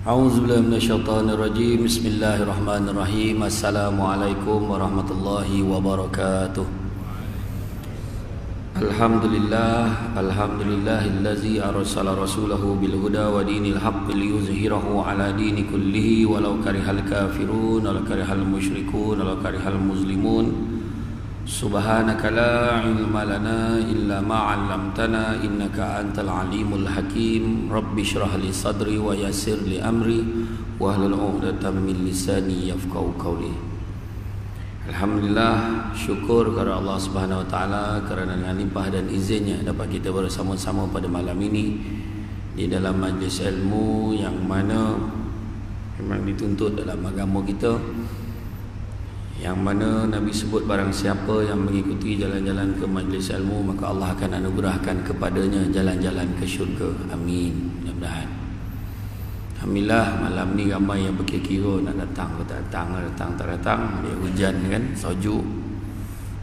A'udzubillahi minasyaitonirrajim. Bismillahirrahmanirrahim. Assalamualaikum warahmatullahi wabarakatuh. Alhamdulillahillazi arsala rasulahu bil huda wa dinil haqqi liyuzhirahu ala dini kullihi walau karihal kafirun walau karihal musyrikun walau karihal muslimun. Subhanaka la ilma lana illa ma 'allamtana innaka antal alimul hakim. Rabbi shrah li sadri wa yassir li amri wahlul 'uqdatam min lisani yafqahu qawli. Alhamdulillah, syukur kepada Allah Subhanahu wa taala kerana dengan limpah dan izinnya dapat kita bersama-sama pada malam ini di dalam majlis ilmu yang mana memang dituntut dalam agama kita, yang mana Nabi sebut barang siapa yang mengikuti jalan-jalan ke majlis ilmu maka Allah akan anugerahkan kepadanya jalan-jalan ke syurga. Amin. Mudah-mudahan. Alhamdulillah, malam ni ramai yang berkira-kira nak datang ke tak datang. Dia hujan kan, salju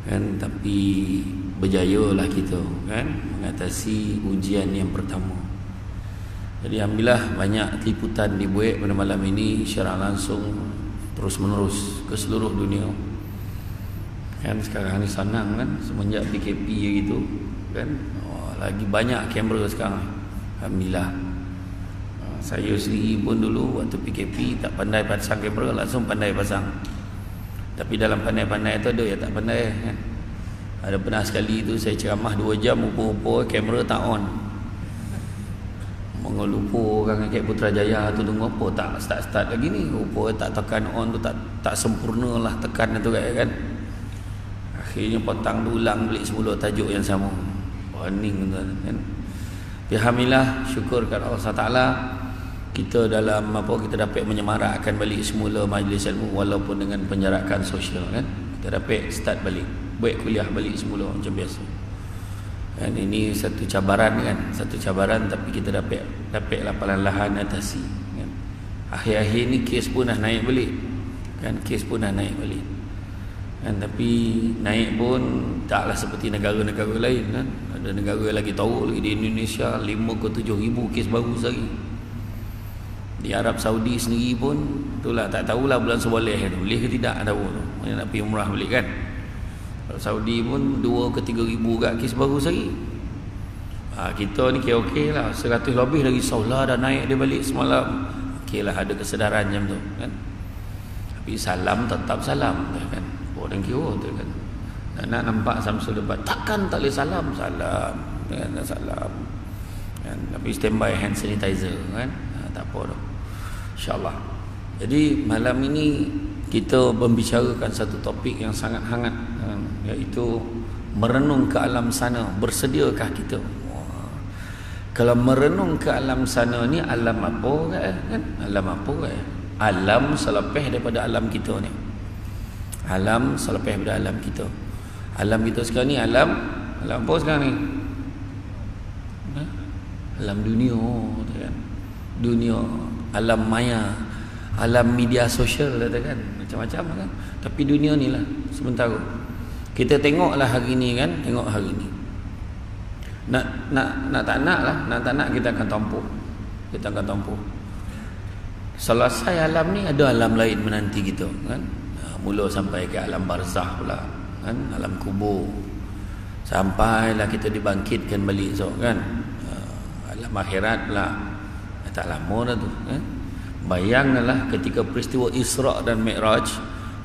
kan, tapi berjayalah kita kan mengatasi ujian yang pertama. Jadi alhamdulillah banyak liputan dibuat pada malam ini secara langsung terus menerus ke seluruh dunia kan. Sekarang ni senang kan, semenjak PKP gitu kan, lagi banyak kamera sekarang. Alhamdulillah. Saya sendiri pun dulu waktu PKP tak pandai pasang kamera, langsung pandai pasang. Tapi dalam pandai-pandai tu ada yang tak pandai kan. Ada pernah sekali tu saya ceramah 2 jam, rupa-rupa kamera tak on. Mengelupa orang kat Putrajaya tu tunggu apa tak start lagi ni, rupa tak tekan on tu tak sempurna lah tekan tu kan. Akhirnya petang ulang balik semula tajuk yang sama. Warning tu kan. Alhamdulillah, syukur kepada Allah Taala kita dalam kita dapat menyemarakkan balik semula majlis ilmu walaupun dengan penjarakan sosial kan. Kita dapat start balik, buat kuliah balik semula macam biasa. Dan ini satu cabaran kan, tapi kita dapatlah perlahan atasi kan. Akhir-akhir ni kes pun dah naik balik kan, kan, tapi naik pun taklah seperti negara-negara lain kan. Ada negara lagi tahu lagi, di Indonesia 5 ke 7 ribu kes baru sehari. Di Arab Saudi sendiri pun itulah, tak tahulah bulan seboleh tu boleh ke tidak, tahu tu nak pergi umrah balik kan. Saudi pun 2 ke 3 ribu kat kes baru sehari. Kita ni okey lah, 100 lebih lagi Saulah dah naik dia balik semalam. Okey lah, ada kesedaran macam tu kan. Tapi salam tetap salam kan. Orang kira tu kan. Nak nampak Samsul debat, takkan tak boleh salam kan, salam kan. Tapi standby hand sanitizer kan. Tak apa dah, InsyaAllah. Jadi malam ini kita membicarakan satu topik yang sangat hangat, iaitu merenung ke alam sana. Bersediakah kita? Kalau merenung ke alam sana ni, alam apa kan? Alam apa kan? Alam selepas daripada alam kita ni. Alam selepas daripada alam kita. Alam kita sekarang ni alam apa sekarang ni? Alam dunia kan? Dunia, alam maya, alam media sosial katakan, macam-macam kan. Tapi dunia ni lah sementara. Kita tengoklah hari ni kan, tengok hari ni. Nak tak nak kita akan tempuh. Selesai alam ni ada alam lain menanti kita kan. Mula sampai ke alam barzah pula kan, alam kubur. Sampailah kita dibangkitkan balik esok kan. Alam akhirat pula. Tak lama dah tu kan? Bayangkanlah ketika peristiwa Isra' dan Mi'raj,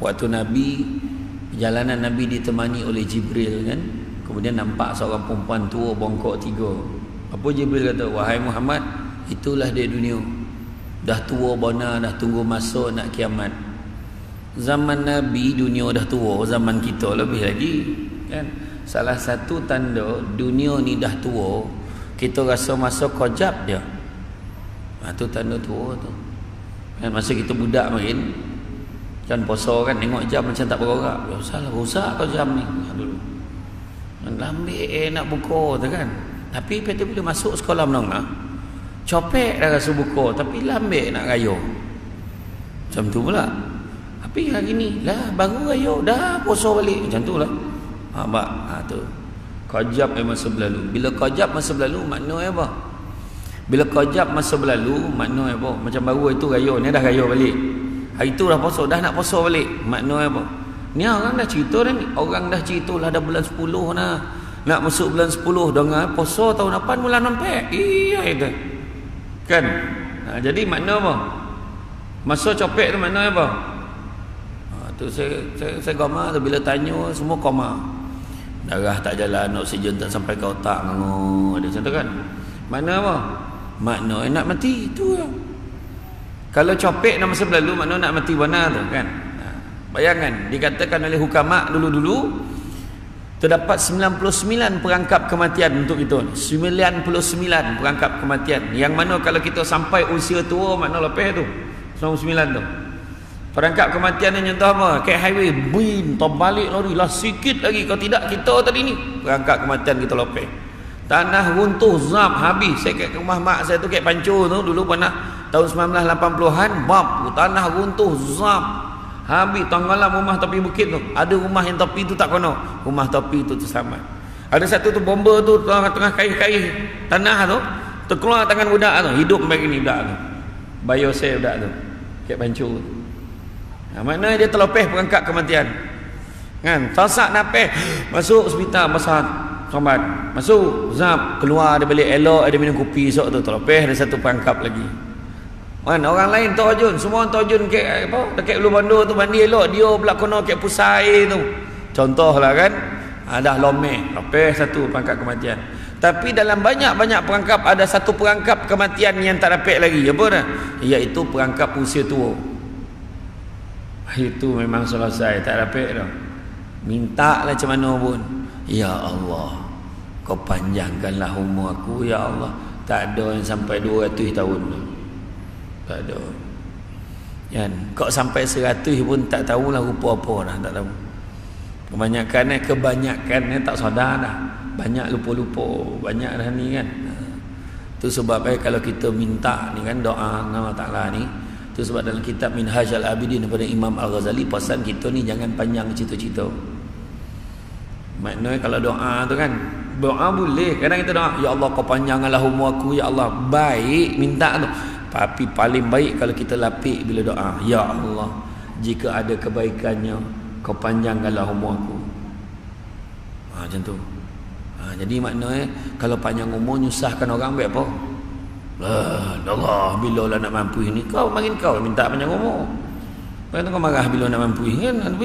waktu perjalanan Nabi ditemani oleh Jibril kan. Kemudian nampak seorang perempuan tua bongkok 3. Apa Jibril kata? Wahai Muhammad, itulah dia dunia. Dah tua bona, dah tunggu masuk nak kiamat. Zaman Nabi dunia dah tua, zaman kita lebih lagi kan. Salah satu tanda dunia ni dah tua, kita rasa masuk kojab dia. Tu tanda tua tu kan. Masa kita budak main kan, puasa kan, tengok jam macam tak bergerak, salah rosak kau jam ni dulu lambat nak buka tu kan. Tapi bila masuk sekolah menengah Copek dah rasa buka, tapi lambat nak raya. Macam tu pula. Tapi hari ni lah baru raya dah puasa balik. Macam tu lah. Tu. Qajab masa berlalu. Bila qajab masa berlalu maknanya apa? Bila qajab masa berlalu maknanya apa? Macam baru itu raya, ni dah raya balik. Hari tu dah puasa, dah nak puasa balik. Maknanya apa? Ni orang dah cerita dah ni. Orang dah cerita lah dah bulan 10 dah. Nak masuk bulan 10 dengan puasa tahun depan bulan nampak. Iya itu. Kan? Jadi makna apa? Masa copek tu makna apa? Tu saya koma tu bila tanya semua koma. Darah tak jalan, oksigen tak sampai ke otak, ada macam tu kan? Makna apa? Makna nak mati tu lah. Kalau copek nak masa berlalu makna nak mati benar tu kan? Bayangkan dikatakan oleh hukama dulu-dulu terdapat 99 perangkap kematian untuk itu. 99 perangkap kematian. Yang mana kalau kita sampai usia tua makna lepas tu 99 tu. Perangkap kematian ni contoh apa? Kat highway bin terbalik lori lah sikit lagi, kalau tidak kita tadi ni perangkap kematian kita lepas. Tanah runtuh zap habis. Saya kat rumah mak saya tu kat Pancur tu dulu pernah tahun 1980-an bab tanah runtuh zap habis, tenggelam rumah tepi bukit tu. Ada rumah yang tepi tu tak kena, rumah tepi tu terselamat. Ada satu tu bomba tu tengah kaih-kaih tanah tu terkeluar tangan budak tu, hidup begini budak tu, bayo saya budak tu kat Pancur tu. Maknanya dia terlepas perangkap kematian kan, sasak napeh masuk hospital besar sombat, masuk zap keluar dia balik elok, dia minum kopi esok tu terlepas ada satu perangkap lagi kan. Orang lain terjun, semua terjun kat apa dekat Ulu Bandar tu mandi elok, dia pula kena kat pusai tu contohlah kan. Dah lomeh lepas satu perangkap kematian. Tapi dalam banyak-banyak perangkap ada satu perangkap kematian yang tak dapat lagi, apa dah? Iaitu perangkap usia tua. Itu memang selesai, tak dapat dah. Minta lah macam mana pun, ya Allah kau panjangkanlah umur aku ya Allah. Tak ada yang sampai 200 tahun tu, tak ada kan. Kau sampai 100 pun tak tahulah rupa apa dah, tak tahu. Kebanyakan tak sadar dah, banyak lupa-lupa, banyak dah ni kan. Tu sebab kalau kita minta ni kan doa Allah Ta'ala ni, tu sebab dalam kitab Minhaj al-Abidin daripada Imam Al-Ghazali pesan kita ni jangan panjang cita-cita. Maknanya kalau doa tu kan, doa boleh, kadang kita doa ya Allah kau panjangkanlah umur aku ya Allah, baik minta tu. Tapi paling baik kalau kita lapik bila doa, ya Allah jika ada kebaikannya kau panjangkanlah umur aku. Macam tu. Jadi maknanya kalau panjang umur nyusahkan orang baik apa? Allah bila lah nak mampu ini, kau makin kau minta panjang umur. Lepas kau marah bila nak mampu ini kan.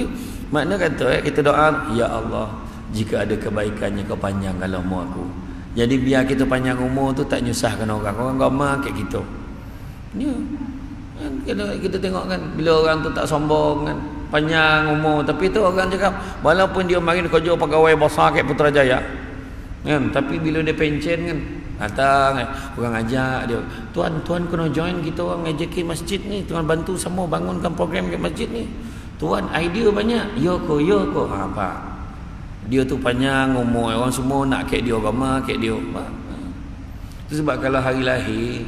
Makna kata kita doa ya Allah jika ada kebaikannya kau panjangkanlah umur aku. Jadi biar kita panjang umur tu tak nyusahkan orang. Orang agama kat kita ni kan, kita tengok kan bila orang tu tak sombong kan, panjang umur, tapi tu orang cakap walaupun dia mari kerja pegawai besar kat Putrajaya kan, tapi bila dia pencen kan datang orang ajak dia, tuan kena join kita orang ngajakin masjid ni, tuan bantu semua bangunkan program kat masjid ni, tuan idea banyak. Ya ko apa dia tu panjang umur, orang semua nak kat dia agama, kat dia. Itu sebab kalau hari lahir,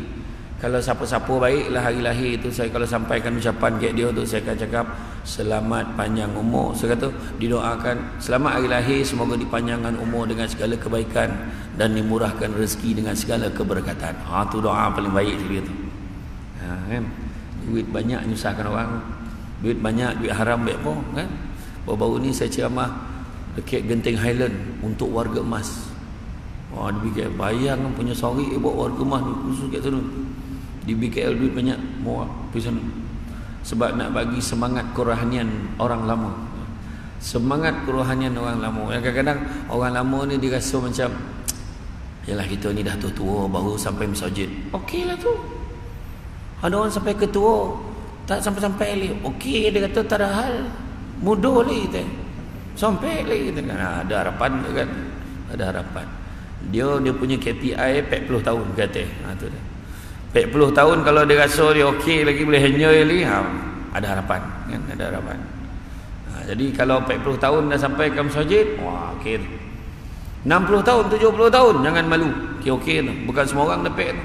kalau siapa-siapa baiklah hari lahir tu, saya kalau sampaikan ucapan kat dia tu, saya akan cakap selamat panjang umur. Saya kata didoakan selamat hari lahir, semoga dipanjangkan umur dengan segala kebaikan dan dimurahkan rezeki dengan segala keberkatan. Tu doa paling baik dia tu. Kan? Duit banyak nyusahkan orang, duit banyak, duit haram baik apa kan. Baru-baru ni saya ceramah dekat Genting Highland untuk warga emas. Dia bikin bayang punya sorry buat warga emas ni khusus kat sana. Di BKL duit banyak, mau pergi sana. Sebab nak bagi semangat kerohanian orang lama. Semangat kerohanian orang lama. Kadang-kadang orang lama ni dia rasa macam yalah kita ni dah tua-tua baru sampai masjid. Okeylah tu. Ada orang sampai ketua tak sampai-sampai lagi. Okey dia kata tak ada hal. Mudah lagi tu. Sampai lagi tu kan. Ada harapan tu kan. Ada harapan. Dia punya KPI 40 tahun kata. Tu dia. 40 tahun kalau dia rasa dia okey lagi, boleh enjoy lagi, ada harapan kan, ada harapan. Jadi kalau 40 tahun dah sampai ke masjid, okey. 60 tahun, 70 tahun jangan malu. Okey tu. Bukan semua orang dapat tu.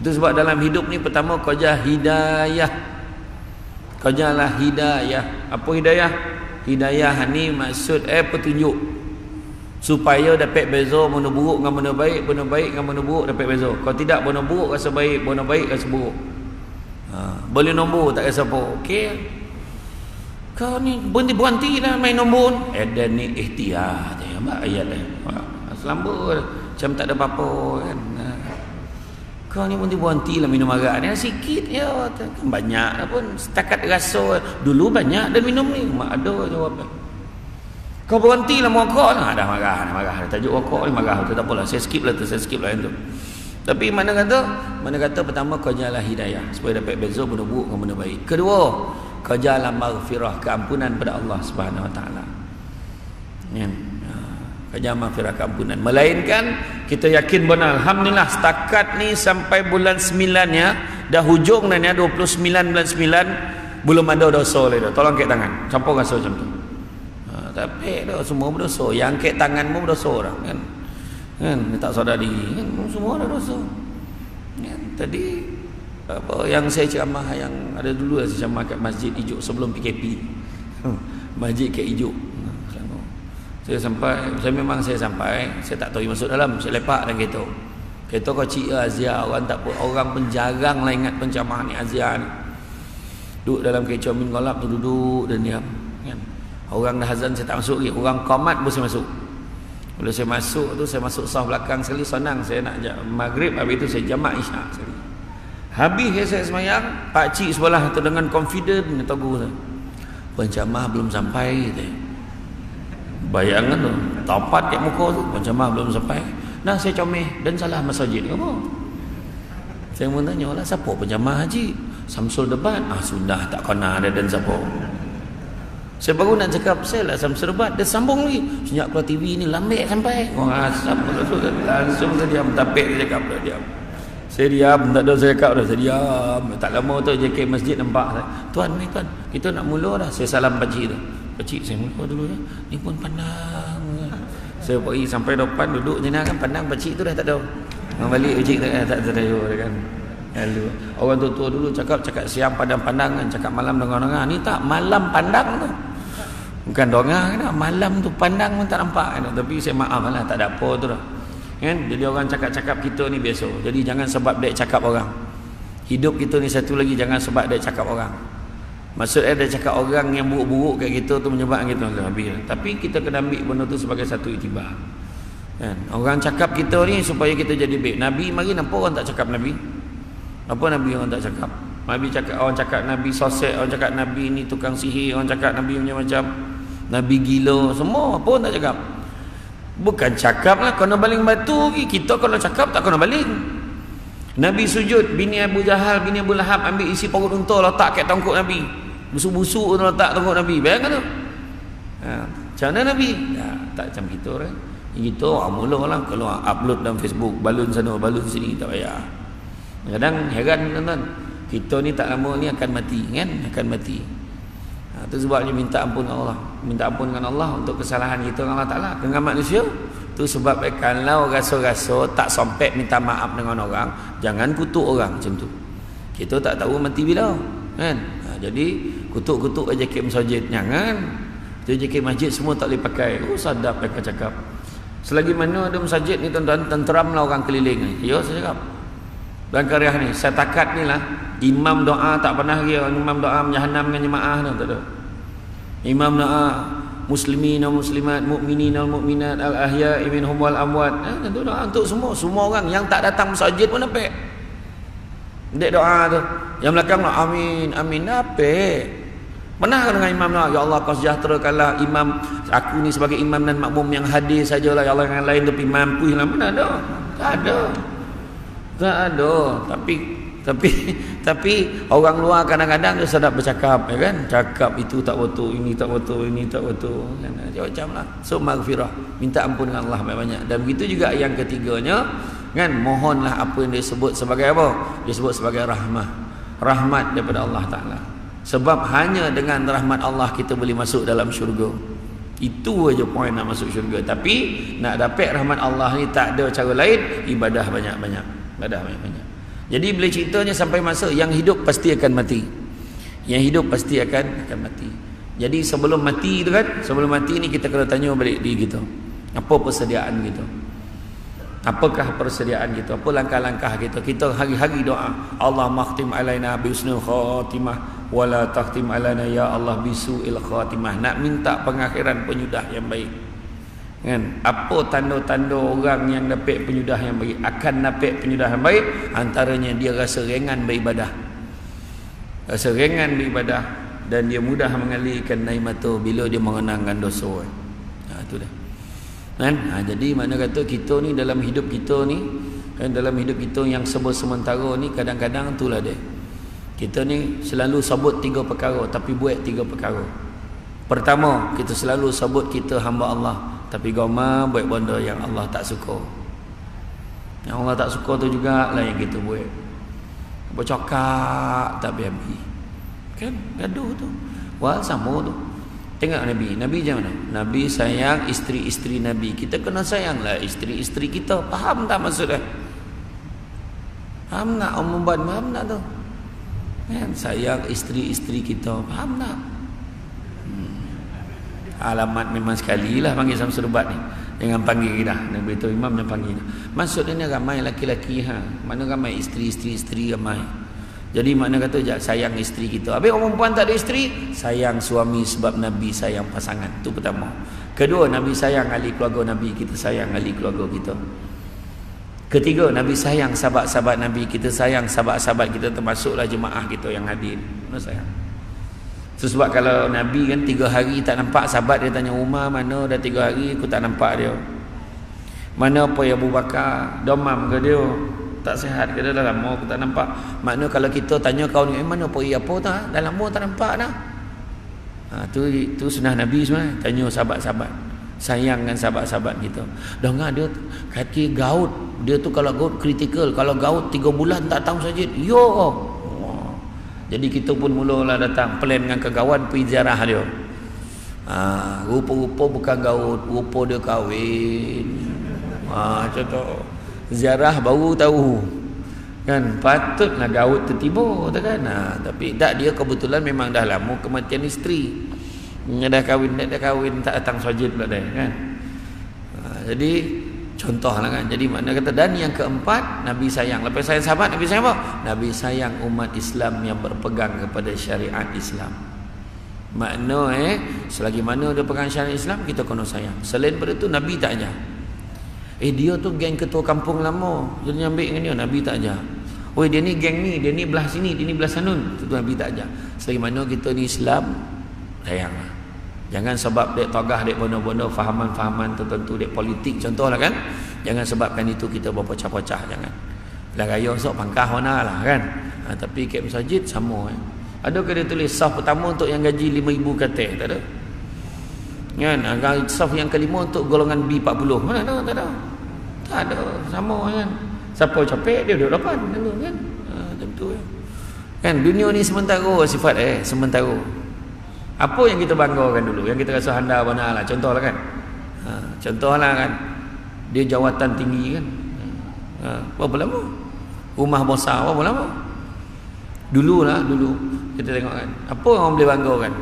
Itu sebab dalam hidup ni pertama kau jah hidayah. Kau jalah hidayah. Apa hidayah? Hidayah ni maksud petunjuk. Supaya dapat beza mana buruk dengan mana baik, mana baik dengan mana buruk dapat beza. Kalau tidak mana buruk rasa baik, mana baik rasa buruk. Boleh nombor tak rasa apa. Okey. Kau ni berhenti lah main nombor. Dan ni ikhtiar je ayat dia. Selamba macam tak ada apa-apa kan. Kau ni berhenti lah minum arak ni sikit ya. Kan banyak pun setakat rasa dulu banyak dan minum ni. Mak ada jawab. Kau berhenti lah merokok lah. Dah marah. Tajuk rokok ni marah. Tak apalah. Saya skip lah yang tu. Tapi mana kata pertama kau jalan hidayah supaya dapat beza benda buruk dengan benda baik. Kedua, kau jalan maghfirah, keampunan pada Allah Subhanahu Wa Taala. Ya. Kau jalan maghfirah, keampunan. Melainkan kita yakin benar alhamdulillah setakat ni sampai bulan 9-nya dah hujung dah ni 29 bulan 9 belum ada dosa lagi dah. Tolong angkat tangan. Siapa rasa macam tu? Tapi dah semua berdosa. Yang angkat tanganmu berdosa orang kan. Kan tak sadari kan semua ada dosa. Kan tadi apa yang saya ceramah yang ada dulu saya ceramah kat Masjid Ijuk sebelum PKP. Masjid kat Ijuk. Saya sampai, saya tak tahu masuk dalam, saya lepak dalam kereta. Kereta kecil Azia, orang tak orang pun jarang lah ingat pencemahan ni Azia ni. Duduk dalam kereta min golap tu duduk dan diam kan. Orang dah azan saya tak masuk lagi, orang qamat pun saya masuk. Bila saya masuk tu, saya masuk saf belakang sekali, senang saya nak maghrib, habis tu saya jamak isyak sekali. Habis saya semayang, pakcik sebelah tu dengan confident dia tahu saya. Pencamah belum sampai tu. Bayangan tu, tapat kat muka tu, pencamah belum sampai. Nah saya comel dan salah masjid apa? Saya mau tanya lah, siapa pencamah haji? Samsul Debat. Sudah tak kena ada dan siapa? Saya baru nak cakap saya lah Samsul Debat, dia sambung lagi. Sejak keluar TV ni lambat sampai. Langsung saya diam, tapik saya cakap dah diam. Saya diam, tak ada saya cakap dah, saya diam. Tak lama tu JK masjid nampak saya. Tuan, kita nak mula dah. Saya salam pakcik tu. Pakcik saya mula dulu ya. Ni pun pandang. Saya pergi sampai depan duduk je kan pandang pakcik tu dah tak ada. Balik pakcik tu tak ada kan. Lalu orang tua-tua dulu cakap siang pandang-pandangan, cakap malam dengar-dengar. Ni tak malam pandang tu. Bukan dengar kan, malam tu pandang pun tak nampak kan. Tapi saya maaf lah, tak ada apa tu dah. Kan? Jadi orang cakap-cakap kita ni biasa. Jadi jangan sebab dia cakap orang. Hidup kita ni satu lagi, jangan sebab dia cakap orang. Maksudnya dia cakap orang yang buruk-buruk kat kita tu menyebabkan kita habis. Tapi kita kena ambil benda tu sebagai satu iktibar. Kan? Orang cakap kita ni supaya kita jadi baik. Nabi mari nampak orang tak cakap Nabi. Apa Nabi orang tak cakap? Nabi cakap, orang cakap Nabi sosek, orang cakap Nabi ni tukang sihir, orang cakap Nabi macam-macam, Nabi gila, semua apa orang tak cakap? Bukan cakap lah, kena baling batu lagi. Kita kalau cakap tak kena baling. Nabi sujud, bini Abu Jahal, bini Abu Lahab ambil isi perut unta letak kat tongkok Nabi. Busuk-busuk tu letak tongkok Nabi. Bayangkan tu. Macam mana Nabi? Tak macam kita kan. Kita mula lah kalau upload dalam Facebook, balun sana, balun sini, tak payah. Kadang heran tuan-tuan, kita ni tak lama ni akan mati kan, akan mati. Itu sebabnya minta ampun Allah, minta ampun dengan Allah untuk kesalahan kita dengan Allah Taala, dengan manusia. Tu sebab kalau rasa-rasa tak sampai minta maaf dengan orang, jangan kutuk orang macam tu. Kita tak tahu mati bila kan. Jadi kutuk-kutuk aja ke masjid jangan. Tu je ke masjid semua tak boleh pakai. Sadap mereka cakap. Selagi mana ada masjid ni tuan-tuan, tenteramlah orang keliling ni. Ya saya cakap. Dan karya ni saya takat ni lah imam doa tak pernah dia imam doa menjahanam dengan jemaah tu tak ada. Imam doa muslimin dan muslimat, mukminin dan mukminat, al ahya'i minhum wal amwat. Tentu doa untuk semua orang yang tak datang masjid pun dapat. Dek doa tu. Yang belakang lah amin amin dapat. Pernah dengan imam doa, ya Allah kau sejahterakanlah imam aku ni sebagai imam dan makmum yang hadir sajalah ya Allah, yang lain tapi mampu lah. Mana ada? Tak ada. Tak ada. Tapi orang luar kadang-kadang dia sedap bercakap ya kan, cakap itu tak betul, ini tak betul, ini tak betul kan, macam lah. So maghfirah, minta ampun dengan Allah banyak. Dan begitu juga yang ketiganya kan, mohonlah apa yang disebut sebagai apa, disebut sebagai rahmat daripada Allah Ta'ala. Sebab hanya dengan rahmat Allah kita boleh masuk dalam syurga. Itu aja poin nak masuk syurga. Tapi nak dapat rahmat Allah ni tak ada cara lain, ibadah banyak-banyak. Ibadah banyak-banyak. Jadi bila ceritanya sampai masa yang hidup pasti akan mati. Yang hidup pasti akan mati. Jadi sebelum mati tu kan, sebelum mati ni kita kena tanya balik diri kita. Apa persediaan kita? Apakah persediaan kita? Apa langkah-langkah kita? Kita hari-hari doa, Allah makhtim alaina bi husnul khatimah wa la takhtim alaina ya Allah bisu'il khatimah. Nak minta pengakhiran penyudah yang baik. Kan? Apa tanda-tanda orang yang dapat penyudah yang baik? Akan dapat penyudah yang baik, antaranya dia rasa ringan beribadah. Rasa ringan beribadah dan dia mudah mengalirkan air mata bila dia mengenangkan dosa. Itu dah. Kan? Jadi mana kata kita ni dalam hidup kita ni, kan, dalam hidup kita yang sementara ni, kadang-kadang itulah dia. Kita ni selalu sebut 3 perkara tapi buat 3 perkara. Pertama, kita selalu sebut kita hamba Allah tapi goma buat benda yang Allah tak suka. Yang Allah tak suka tu jugalah yang kita buat. Bercakap tak habis-habis. Kan? Gaduh tu. Wah, sama tu. Tengok Nabi macam mana? Nabi sayang isteri-isteri Nabi. Kita kena sayanglah isteri-isteri kita. Faham tak maksudnya? Faham tak Om Muban? Faham tak tu? Kan? Sayang isteri-isteri kita. Faham tak? Alamat memang sekali lah panggil Samsul Ubat ni. Jangan panggil dah. Nabi tu Imam jangan panggil dah. Maksudnya ramai laki-laki. Mana ramai isteri-isteri ramai. Jadi makna kata sayang isteri kita. Habis orang perempuan tak ada isteri, sayang suami sebab Nabi sayang pasangan. Itu pertama. Kedua, Nabi sayang ahli keluarga Nabi, kita sayang ahli keluarga kita. Ketiga, Nabi sayang sahabat-sahabat Nabi, kita sayang sahabat-sahabat kita, termasuklah jemaah kita yang hadir. Mana sayang. Sebab kalau Nabi kan 3 hari tak nampak, sahabat dia tanya Umar mana dah 3 hari aku tak nampak dia. Mana apa Abu Bakar, domam ke dia? Tak sihat ke dah lama aku tak nampak. Makna kalau kita tanya kau ni, mana pergi apa tak? Dah lama tak nampak dah. Tu sunnah Nabi sebenarnya. Tanya sahabat-sahabat. Sayangkan sahabat-sahabat kita. Dengar dia kaki gaut. Dia tu kalau gaut kritikal. Kalau gaut 3 bulan tak tahu saja. Yo. Jadi kita pun mulalah datang plan dengan kawan pergi ziarah dia. Rupa-rupa bukan gaut, rupa dia kahwin. Contoh ziarah baru tahu kan, patutlah gaut tertiba tu kan. Tapi tak, dia kebetulan memang dah lama kematian isteri, dah kahwin tak datang sajid pula dah kan. Jadi contohlah kan. Jadi makna kata, dan yang keempat, Nabi sayang, lepas sayang sahabat, Nabi sayang apa? Nabi sayang umat Islam yang berpegang kepada syariat Islam. Makna selagi mana dia pegang syariat Islam, kita kena sayang. Selain daripada itu, Nabi tak ajar. Dia tu geng ketua kampung lama, jadi ambil dengan dia. Nabi tak ajar. Dia ni geng ni, dia ni belah sini, dia ni belah sanun. Itu Nabi tak ajar. Selagi mana kita ni Islam, sayanglah. Jangan sebab dek togah, dek bono-bono fahaman-fahaman tertentu, dek politik contohlah kan. Jangan sebabkan itu kita berpecah-pecah, jangan. Lah raya sok pangkah mana lah kan. Tapi kat masjid sama. Adakah dia tulis saf pertama untuk yang gaji 5,000 katil? Tak ada. Kan, saf yang kelima untuk golongan B40. Mana ada? Tak ada. Tak ada, sama kan. Siapa capek dia duduk depan dulu kan. Macam tu kan. Dunia ni sementara sifat sementara. Apa yang kita banggakan dulu, yang kita rasa handal benar lah, contohlah kan. Contohlah kan, dia jawatan tinggi kan. Berapa lama? Rumah besar berapa lama? Dulu kita tengok kan. Apa orang boleh banggakan?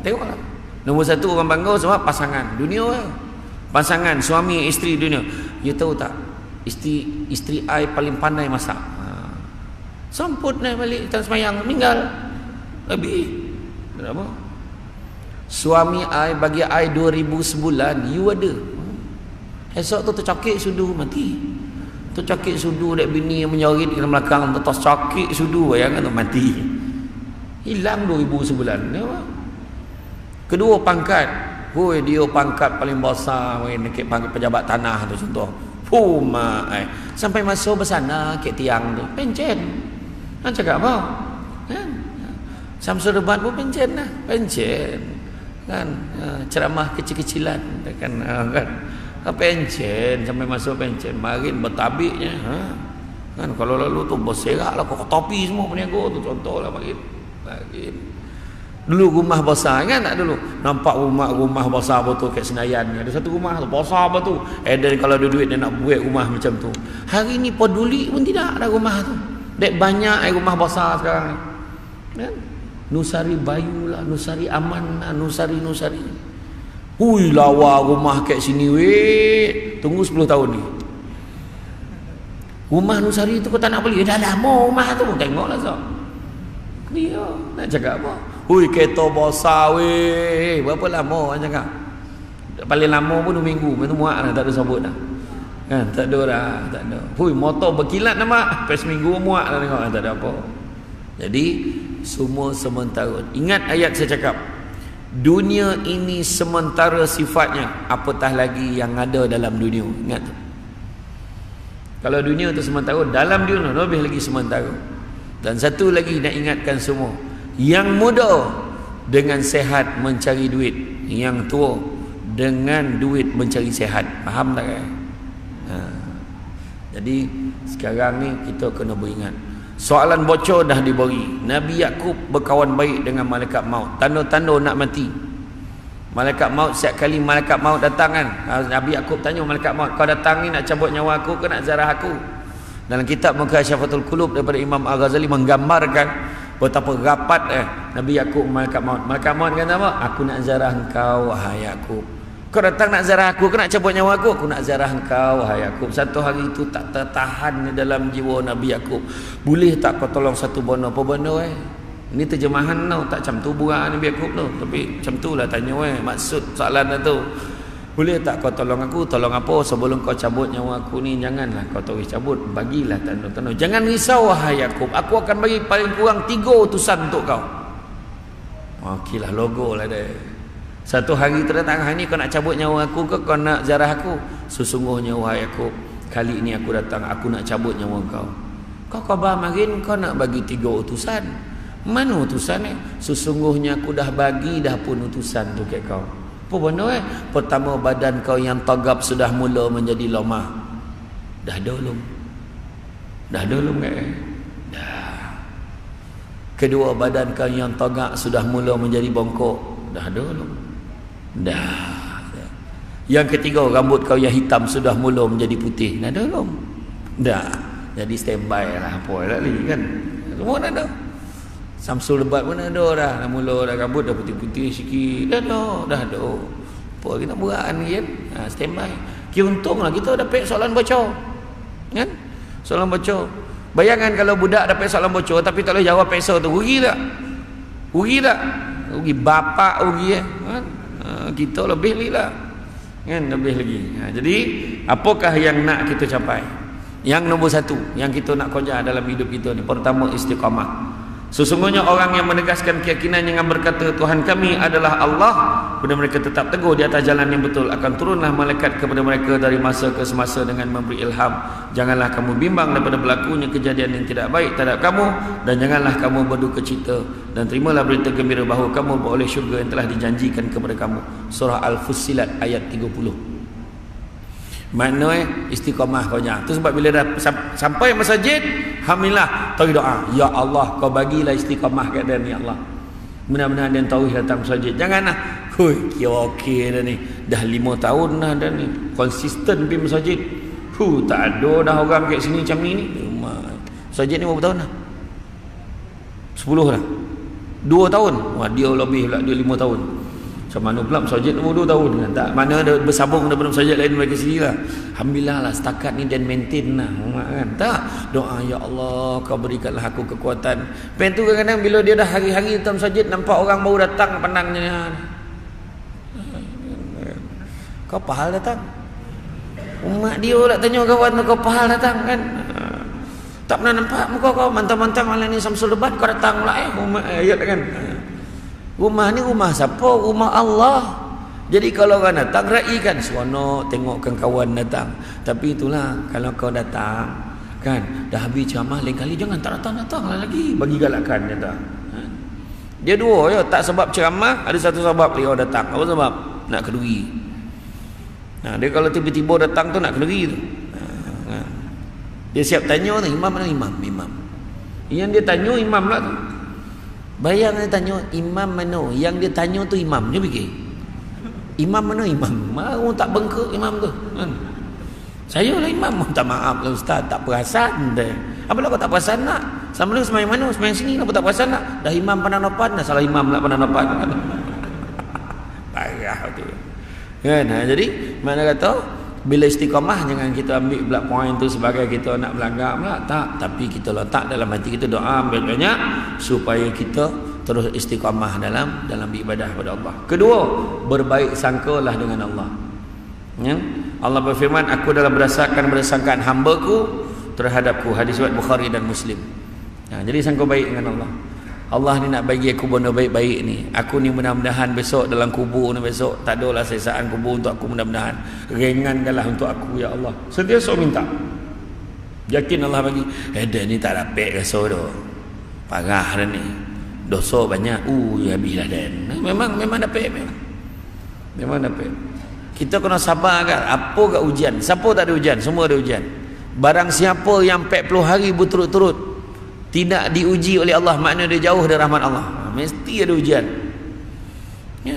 Tengoklah. Nombor 1 orang bangga sebab pasangan dunia pasangan suami isteri dunia. You tahu tak, isteri I paling pandai masak. Samput naik balik tak semayang, meninggal. Habis berapa? Suami I bagi I 2,000 sebulan, you ada. Esok tu tercakik sudu mati. Tercakik sudu dek bini yang menyorit di belakang, tercakik sudu bayangkan tu mati. Hilang 2,000 sebulan. Kedua pangkat, dia pangkat paling besar, dekat pangkat pejabat tanah tu contoh. Sampai masuk bersana kat tiang tu, pencen. Cakap apa? Kan? Samsul Ubat pun pencen lah, pencen. Kan? Ceramah kecil-kecilan kan. Pencen sampai masuk pencen, marin bertabiknya. Kan kalau lalu tu berseraklah kok topi semua peniaga tu contohlah marin. Dulu rumah besar kan, tak dulu nampak rumah besar betul kat Senayan ni. Ada satu rumah tu besar betul. Dan kalau ada duit dia nak buat rumah macam tu. Hari ni peduli pun tidak ada rumah tu. Dek banyak rumah besar sekarang ni. Kan? Nusari Bayu lah, Nusari Aman lah, Nusari. Hui, lawa rumah kat sini weh. Tunggu 10 tahun ni. Rumah Nusari tu kau tak nak beli. Dah lama rumah tu. Tengoklah so. Dia nak cakap apa? Hui, kereta besar weh. Berapa lama nak cakap? Paling lama pun 2 minggu. Itu muak dah, tak ada sabut dah. Kan, tak ada dah, tak ada. Hui, motor berkilat nama. Lepas seminggu muak dah tengok, tak ada apa. Jadi semua sementara. Ingat ayat saya cakap, dunia ini sementara sifatnya, apatah lagi yang ada dalam dunia. Ingat tu. Kalau dunia tu sementara, dalam dunia lebih lagi sementara. Dan satu lagi nak ingatkan semua, yang muda dengan sehat mencari duit, yang tua dengan duit mencari sehat. Faham tak kan? Jadi sekarang ni kita kena beringat. Soalan bocor dah diberi. Nabi Yakub berkawan baik dengan malaikat maut. Tanda-tanda nak mati. Malaikat maut, setiap kali malaikat maut datang kan, Nabi Yakub tanya malaikat maut, kau datang ni nak cabut nyawa aku ke nak zarah aku? Dalam kitab Mukasyafatul Qulub daripada Imam Al-Ghazali menggambarkan betapa rapat Nabi Yakub malaikat maut. Malaikat maut kata apa? Aku nak zarah engkau wahai Yakub. Kau datang nak zarah aku ke nak cabut nyawa aku? Aku nak zarah engkau wahai Yakub. Satu hari itu tak tertahan dalam jiwa Nabi Yakub. Boleh tak kau tolong satu benda? Apa benda Ini terjemahan tau, tak macam tu buah Nabi Yakub tu. Tapi macam tu lah tanya maksud soalan tu. Boleh tak kau tolong aku? Tolong apa? Sebelum kau cabut nyawa aku ni, janganlah kau terus cabut. Bagilah tanda-tanda. Jangan risau wahai Yakub. Aku akan bagi paling kurang 3 utusan untuk kau. Okeylah, logo lah dia. Satu hari terdatang, hari ni kau nak cabut nyawa aku ke kau nak zarah aku? Sesungguhnya wahai Yakub, kali ini aku datang, aku nak cabut nyawa kau. Kau khabar marin kau nak bagi 3 utusan. Mana utusan Sesungguhnya aku dah bagi dah pun utusan tu kat kau. Apa benda Pertama, badan kau yang tagap sudah mula menjadi lemah. Dah dolong. Dah Kedua, badan kau yang tagak sudah mula menjadi bongkok. Dah dolong. Yang ketiga, rambut kau yang hitam sudah mula menjadi putih. Dah dolong. Jadi standby lah apa lagi kan. Semua dah ada. Samsul lebat pun ada dah. Dah mula dah rambut dah putih-putih sikit. Dah ada. Apa lagi nak buat ni kan? Standby. Kira untunglah kita dapat soalan bocor. Kan? Soalan bocor. Bayangkan kalau budak dapat soalan bocor tapi tak boleh jawab peksa tu. Rugi tak? Rugi bapak rugi kan? Kita lebih lagi lah. Kan? Lebih lagi. Jadi apakah yang nak kita capai? Yang nombor 1 yang kita nak kejar dalam hidup kita ni, pertama, istiqamah. Sesungguhnya orang yang menegaskan keyakinan yang berkata Tuhan kami adalah Allah, kepada mereka tetap teguh di atas jalan yang betul, akan turunlah malaikat kepada mereka dari masa ke semasa dengan memberi ilham. Janganlah kamu bimbang daripada berlakunya kejadian yang tidak baik terhadap kamu, dan janganlah kamu berduka cita, dan terimalah berita gembira bahawa kamu beroleh syurga yang telah dijanjikan kepada kamu. Surah Al-Fussilat ayat 30. Maknanya istiqamah kau nya. Tu sebab bila dah sampai masjid, alhamdulillah tahu doa, ya Allah kau bagilah istiqamah kat dia ni, ya Allah. Benar-benar dia tahu datang masjid. Janganlah, hui, kira okey dah ni. Dah 5 tahun dah ni. Konsisten pergi masjid. Tak ada dah orang kat sini macam ni. Masjid ni berapa tahun dah? 10 dah. 2 tahun. Wah, dia lebih pula, dia 5 tahun. Macam mana pula masjid umur 2 tahun kan? Tak, mana ada bersambung daripada masjid lain mereka sendiri lah. Alhamdulillah lah setakat ni dan maintain lah kan? Tak, doa ya Allah kau berikanlah aku kekuatan. Pen tu kadang-kadang bila dia dah hari-hari dalam masjid nampak orang baru datang pandangnya, kau pahal datang? Umat dia lah tanya kawan tu, kau pahal datang kan? Tak pernah nampak muka kau, mantang-mantang malam ni Samsul Debat kau datang pula umat ayat kan? Rumah ni rumah siapa? Rumah Allah. Jadi kalau orang datang, raikan seronok tengokkan kawan datang. Tapi itulah, kalau kau datang kan, dah habis ceramah, lain kali jangan tak datang lah lagi, bagi galakan datang. Dia dua ya, tak sebab ceramah, ada satu sebab dia datang. Apa sebab? Nak keduri. Dia kalau tiba-tiba datang tu nak keduri tu. Dia siap tanya tu, imam mana imam? Yang dia tanya imam lah tu. Bayang dia tanya imam mana, yang dia tanya tu imam. Dia fikir imam mana imam? Mau tak bengkak imam tu kan? Saya lah imam. Minta maaf lah ustaz, tak perasan deh. Apalah kau tak perasan nak? Sama lu semayang mana? Semayang sini apa tak perasan nak? Dah imam pandang nopan, dah salah imam pula pandang nopan. Parah tu. Kan? Jadi mana kata bila istiqamah jangan kita ambil pula poin tu sebagai kita nak melanggar pula. Tak, tapi kita letak dalam hati kita doa banyak-banyak supaya kita terus istiqamah dalam beribadah kepada Allah. Kedua, berbaik sangkalah dengan Allah. Ya? Allah berfirman, aku dalam berdasarkan hamba-Ku terhadapku. Hadis riwayat Bukhari dan Muslim. Jadi sangka baik dengan Allah. Allah ni nak bagi aku benda baik-baik ni. Aku ni mudah-mudahan besok dalam kubur ni besok tak adalah sisaan kubur untuk aku, mudah-mudahan ringankanlah untuk aku ya Allah. Sentiasa minta. Yakin Allah bagi. Dia ni tak dapat rasa dah. Parah dah ni. Dosa banyak. Habislah dan. Memang dapat memang dapat. Kita kena sabar kan. Apa kat ujian? Siapa tak ada ujian? Semua ada ujian. Barang siapa yang 40 hari berturut-turut tidak diuji oleh Allah, makna dia jauh dari rahmat Allah. Mesti ada ujian. Ya,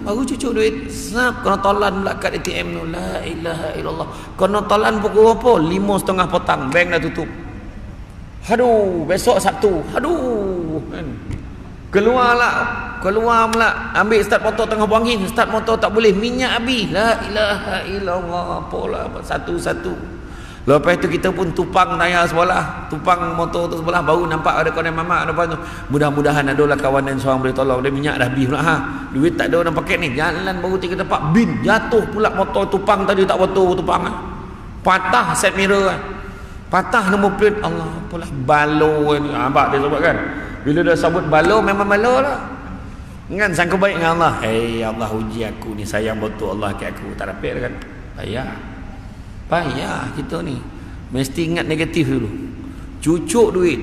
baru cucuk duit, snap kena tolan pula kat ATM tu. La ilaha illallah. Kena tolan pukul berapa? 5:30 petang, bank dah tutup. Aduh, besok Sabtu. Aduh. Keluar pula, ambil start motor tengah buang angin, start motor tak boleh, minyak habis. La ilaha illallah. Apalah satu-satu. Lepas tu kita pun tupang tayar sebelah, tupang motor tu sebelah, baru nampak ada kawan mamak depan tu. Mudah-mudahan adalah kawan dan seorang boleh tolong. Dia minyak dah habis pula. Duit tak ada orang pakai ni. Jalan baru 3 tempat, bin jatuh pula motor tupang tadi tak betul tupang. Patah set mirror. Patah nombor plate. Allah, apalah balo ni. Nampak dia sebut kan. Bila dah sebut balo, memang balo lah. Kan sangka baik dengan Allah. Allah uji aku ni, sayang betul Allah ke aku. Tak dapat kan. Payah kita ni. Mesti ingat negatif dulu. Cucuk duit.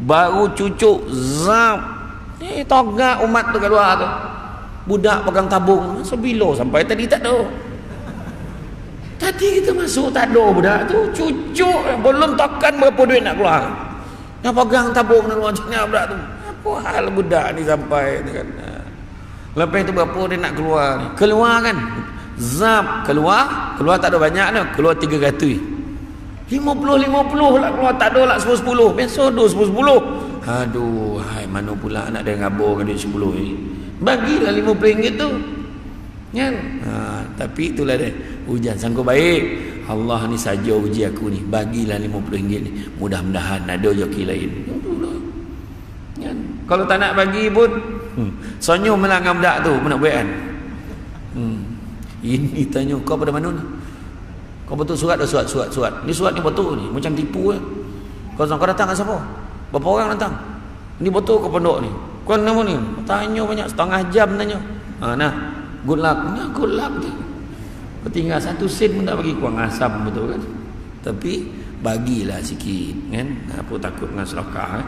Baru cucuk zap. Togak umat tu kat luar tu. Budak pegang tabung. Sebilo sampai tadi tak ada. Tadi kita masuk tak ada budak tu. Cucuk. Belum tekan berapa duit nak keluar. Yang pegang tabung nak keluar macam budak tu. Apa hal budak ni sampai kan. Lepas tu berapa dia nak keluar ni. Keluar kan. Zap keluar tak ada banyak dah, keluar 300. 50 lah keluar, tak ada lah 10. Besok ada 10. Aduh, mana pula nak dia ngabur dengan duit 10 ni. Bagilah RM50 tu. Kan? Tapi itulah dia. Ujian sangka baik. Allah ni saja uji aku ni. Bagilah RM50 ni. Mudah-mudahan ada joki lain. Kan? Kalau tak nak bagi pun senyum melanggar budak tu, nak buat kan? Ini tanya kau pada mana ni? Kau betul surat dah surat. Ni surat ni betul ni. Macam tipu kan. Kau datang kat siapa? Berapa orang datang? Ni betul kau pondok ni. Kau nama ni? Tanya banyak, setengah jam tanya. Nah, good luck. Nah, good luck ni. Kau tinggal 1 sen pun tak bagi, kurang asam betul kan. Tapi bagilah sikit kan. Apa takut dengan sedekah kan.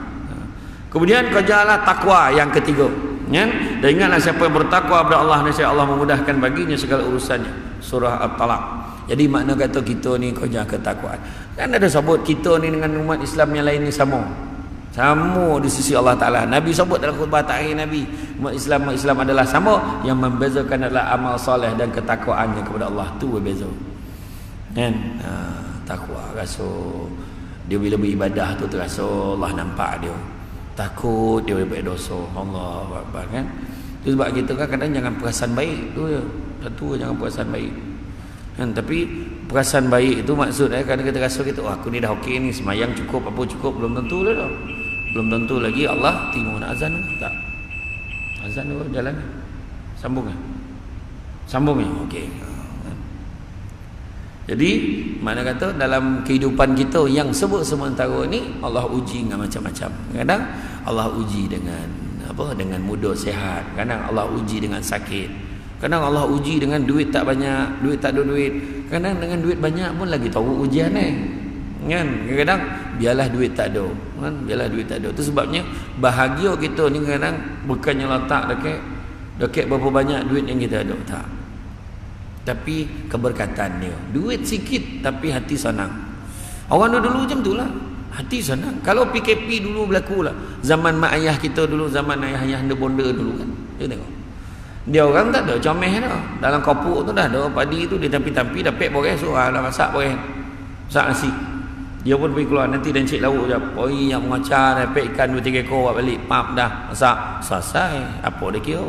Kemudian kerjalah takwa yang ketiga. Dan ingatlah siapa yang bertakwa kepada Allah, nescaya Allah memudahkan baginya segala urusannya. Surah At-Talaq. Jadi makna kata kita ni kerja ketakwaan. Kan ada sebut kita ni dengan umat Islam yang lain ni sama di sisi Allah Ta'ala. Nabi sebut dalam khutbah terakhir Nabi, umat Islam adalah sama. Yang membezakan adalah amal soleh dan ketakwaannya kepada Allah. Tu berbeza kan. Takwa rasa dia bila beribadah tu terasa Allah nampak dia. Takut dia boleh buat dosa. Allah Akbar kan. Itu sebab kita kan kadang jangan perasan baik tu je. Satu jangan perasan baik kan. Tapi perasan baik itu maksudnya kadang kita rasa kita, aku ni dah okey ni, semayang cukup, apa cukup, belum tentu lah dah. Belum tentu lagi Allah tengok nak azan tak. Azan tu jalan sambung ya. Okey. Jadi mana kata dalam kehidupan kita yang sebut sementara ni Allah uji dengan macam-macam. Kadang Allah uji dengan dengan muda sihat, kadang Allah uji dengan sakit, kadang Allah uji dengan duit tak banyak, duit tak ada duit, kadang dengan duit banyak pun lagi tahu ujian kan. Kadang biarlah duit tak ada kan, biarlah duit tak ada. Itu sebabnya bahagia kita ni kadang bukannya letak dekat berapa banyak duit yang kita ada, tak. Tapi keberkatan dia. Duit sikit tapi hati senang. Orang dulu macam tu lah. Hati senang. Kalau PKP dulu berlaku lah. Zaman mak ayah kita dulu, zaman ayah-ayah anda bonda dulu kan. Dia tengok. Dia orang tak ada comel dah. Dalam kopuk tu dah ada padi tu dia tampi-tampi, dapat boreh, so lah masak boreh. Masak nasi. Dia pun pergi keluar, nanti dan cik lauk je. Poi yang mengacar, dapat ikan 2-3 ekor, buat balik, pap dah, masak, selesai. Apa dia kira?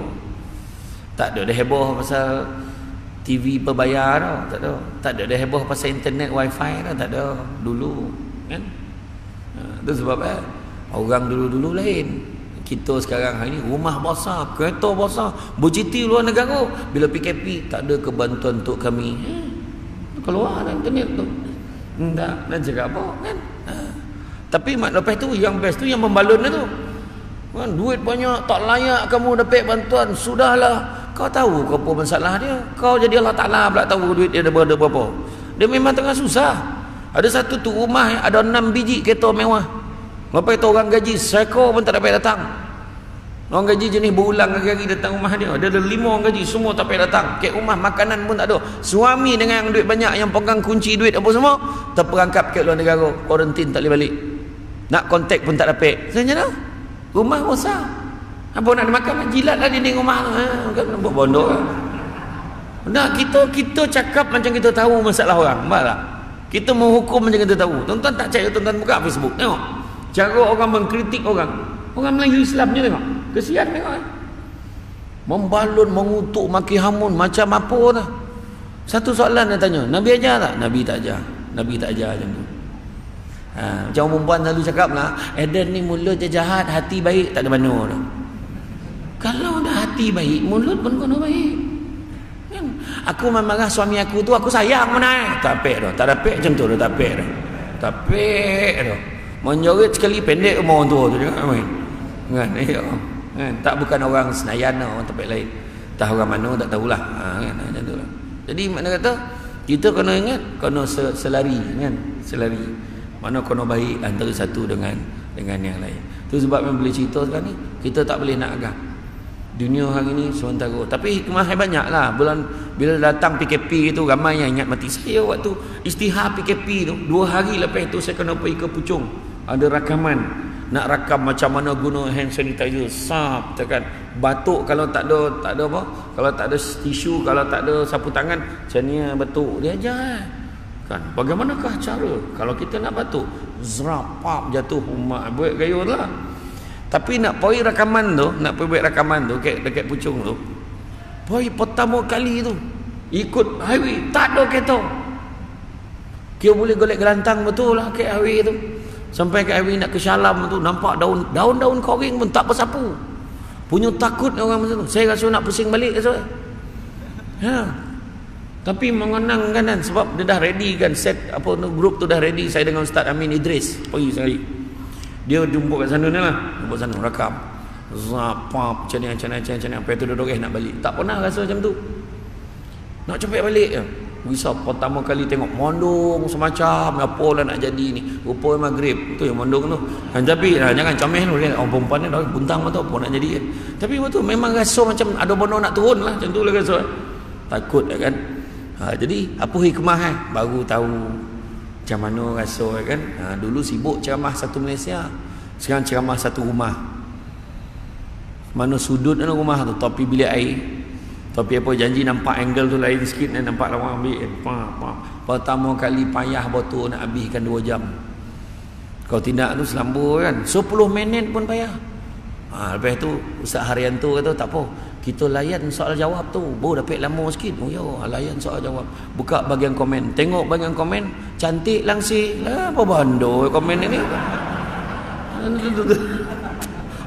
Tak ada dah heboh pasal TV berbayar tau, tak ada. Tak ada dah heboh pasal internet, wifi tau, tak ada. Dulu, kan? Itu sebab orang dulu-dulu lain. Kita sekarang hari ni, rumah besar, kereta besar, bercuti luar negara. Bila PKP, tak ada kebantuan untuk kami. Keluar dalam internet tu. Tak, dan cakap apa kan? Tapi lepas tu yang best tu yang membalun tu kan, duit banyak tak layak kamu dapat bantuan. Sudahlah, kau tahu ke apa masalah dia? Kau jadi Allah Ta'ala pula tahu duit dia ada berapa. Dia memang tengah susah. Ada satu tu rumah ada 6 biji kereta mewah. Lepas tu orang gaji seko pun tak dapat datang. Orang gaji jenis berulang hari-hari datang rumah dia. Dia ada 5 orang gaji, semua tak payah datang. Kek rumah makanan pun tak ada. Suami dengan duit banyak yang pegang kunci duit apa semua, terperangkap ke luar negara, kuarantin tak boleh balik. Nak kontak pun tak dapat. Sebenarnya dah. Rumah besar. Apa nak makan, jilatlah dinding rumah. Kan nampak bondok. Nah, kita cakap macam kita tahu masalah orang. Nampak tak? Kita menghukum macam kita tahu. Tuan-tuan tak cari, tuan-tuan buka Facebook. Tengok. Cara orang mengkritik orang. Orang Melayu Islam je tengok. Kesian tengok membalun, mengutuk, maki hamun macam apa dah. Satu soalan dia tanya, Nabi ajar tak? Nabi tak ajar. Nabi tak ajar macam tu. Macam perempuan selalu cakap lah, Eden ni mulut je jahat, hati baik, tak ada mana dah. Kalau dah hati baik, mulut pun kena baik kan? Aku marah suami aku tu, aku sayang mana tak pek dah. Tak dapat macam tu dah, tak pek dah. Tak pek dah. Menjoget sekali pendek umur tu jangan main kan? Kan? Tak bukan orang Senayan, orang tempat lain. Tahu orang mana tak tahulah. Kan? Macam tu lah. Jadi makna kata kita kena ingat, kena selari kan? Selari. Mana kena baik antara satu dengan yang lain. Tu sebab yang boleh cerita sekarang ni, kita tak boleh nak agak. Dunia hari ni sementara. Tapi hikmah banyaklah. Bila datang PKP tu, ramai yang ingat mati. Saya waktu istihar PKP tu, 2 hari lepas tu saya kena pergi ke Puchong. Ada rakaman. Nak rakam macam mana guna hand sanitizer, sap tekan batuk kalau tak ada apa, kalau tak ada tisu, kalau tak ada sapu tangan, macam ni batuk dia ajar kan. Bagaimanakah cara kalau kita nak batuk, zrapap jatuh umat buat gaya lah. Tapi nak pergi rakaman tu, nak pergi buat rakaman tu dekat Puchong tu, pergi pertama kali tu ikut highway, tak ada kereta, kira boleh golek gelantang betul lah ke highway tu. Sampai ke highway nak ke Shalam tu, nampak daun-daun koring pun tak bersapu. Punya takut orang macam tu. Saya rasa nak pusing balik rasa. Tapi mengenang kan, sebab dia dah ready kan, set apa grup tu dah ready. Saya dengan Ustaz Amin Idris pergi sekali. Dia jumpa kat sana ni lah, jumpa sana rakam. Zapap macam ni. Apa tu duduk nak balik. Tak pernah rasa macam tu. Nak cepat balik je. Risau pertama kali tengok mondong semacam apa lah nak jadi ni. Rupa maghrib tu yang mondong tu. Kan tapi jangan comel tu kan. Orang perempuan ni dah buntang betul apa nak jadi kan. Tapi betul memang rasa macam ada benda nak turun lah. Macam tu lah rasa. Takut kan. Jadi apa hikmah baru tahu macam mana rasa kan. Dulu sibuk ceramah satu Malaysia. Sekarang ceramah satu rumah. Mana sudut dalam rumah tu, topi bilik air. Tapi apa janji nampak angle tu lain sikit, nampak lawan ambil. Pertama kali payah botol nak habiskan 2 jam. Kalau tidak tu selambur kan. 10 minit pun payah. Lepas tu Ustaz Haryanto kata tak apa, kita layan soal jawab tu. Baru dapat lama sikit. Oh ya, layan soal jawab. Buka bahagian komen. Tengok bahagian komen, cantik langsir. Apa bandar komen ini?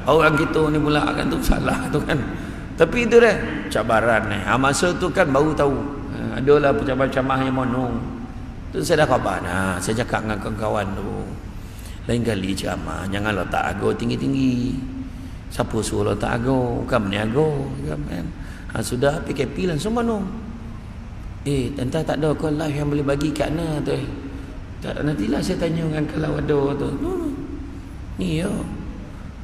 Orang kita ni pula kan tu salah tu kan. Tapi itu dah cabaran masa tu kan baru tahu. Adalah pecamat-pecamat yang monong. Tu saya dah khabar. Saya cakap dengan kawan-kawan tu, lain kali ceramah jangan letak ago tinggi-tinggi. Siapa suruh letak ago? Bukan meniago kan. Sudah PKP langsung monong. Entah tak ada ke live yang boleh bagi kat mana tu. Tak, nantilah saya tanya dengan kalau ada tu. Ni ya.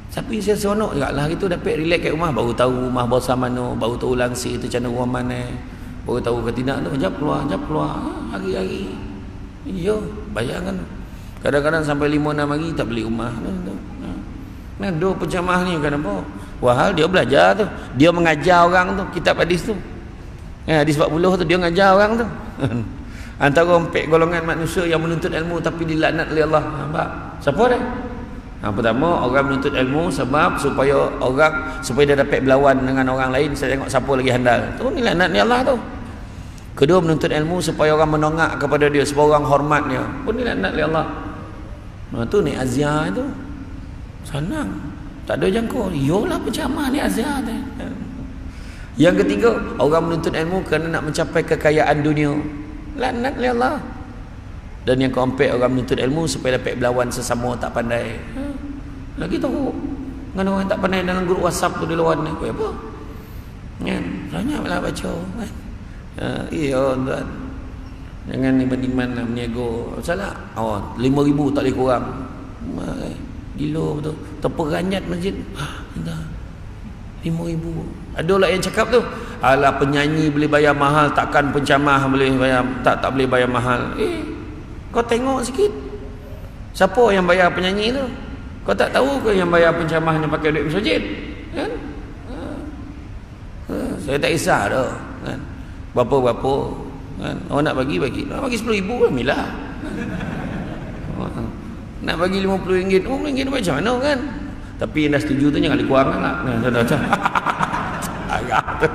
Tapi saya seronok juga lah gitu, dapat relax kat rumah. Baru tahu rumah bosah mana, baru tahu langsir tu macam rumah mana, baru tahu ke tidak tu, jap keluar hari-hari. Ya, bayangkan kadang-kadang sampai 5-6 hari tak beli rumah. Nah, dua penceramah ni kan apa? Wahal dia belajar tu, dia mengajar orang tu kitab hadis tu. Hadis 40 tu dia mengajar orang tu. Antara empat golongan manusia yang menuntut ilmu tapi dilaknat oleh Allah. Nampak? Siapa dia? Pertama, orang menuntut ilmu sebab supaya dia dapat berlawan dengan orang lain. Saya tengok siapa lagi handal. Tu ni laknat ni Allah tu. Kedua, menuntut ilmu supaya orang menongak kepada dia, supaya orang hormat dia. Pun ni laknat oleh Allah. Tu ni azia tu. Senang. Tak ada jangkau. Yolah penceramah ni azia tu. Yang ketiga, orang menuntut ilmu kerana nak mencapai kekayaan dunia. Laknat oleh Allah. Dan yang keempat, orang menuntut ilmu supaya dapat berlawan sesama tak pandai. Lagi tahu dengan orang tak pandai dalam grup WhatsApp tu dia lawan ni. Apa? Kan? Banyaklah baca kan. Iya tuan. Jangan iman-iman lah meniaga. Salah. 5,000 tak boleh kurang. Gila betul. Terperanjat masjid. 5,000. Ada lah yang cakap tu, alah penyanyi boleh bayar mahal, takkan pencamah boleh bayar, tak boleh bayar mahal. Kau tengok sikit. Siapa yang bayar penyanyi tu? Kau tak tahu ke yang bayar pencamahnya pakai duit masjid? Kan? Saya tak kisah dah. Kan? Berapa-berapa. Kan? Orang nak bagi. Nak bagi 10,000 lah, milah. Nak bagi RM50. RM50 macam mana kan? Tapi yang dah setuju tu jangan dikurangkan lah. Agak tu.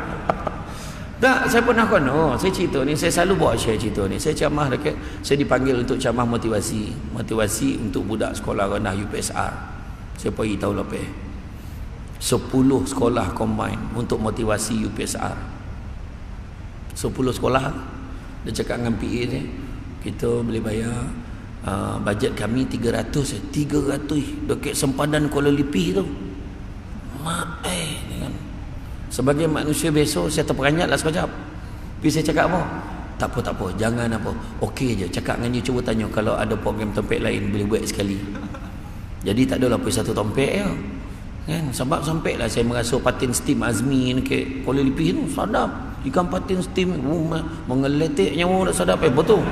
Tak, saya pernah saya cerita ni, saya selalu buat share cerita ni. Saya ceramah dekat, saya dipanggil untuk ceramah motivasi untuk budak sekolah rendah UPSR. Saya pergi tahun lepas 10 sekolah combine untuk motivasi UPSR. 10 sekolah. Dia cakap dengan PA dia, kita boleh bayar bajet kami 300 dekat sempadan Kuala Lumpur tu. Sebagai manusia besok, saya terperanjat lah sekejap. Tapi saya cakap apa? Tak apa, jangan apa. Okey je, cakap dengan dia, cuba tanya kalau ada program tempek lain boleh buat sekali. Jadi tak adalah pergi satu tempek je kan? Sebab sampai lah saya merasa patin steam Azmi ke Kuala Lumpur tu sadap. Ikan patin steam mengeletik nyawa tak sadap. Betul.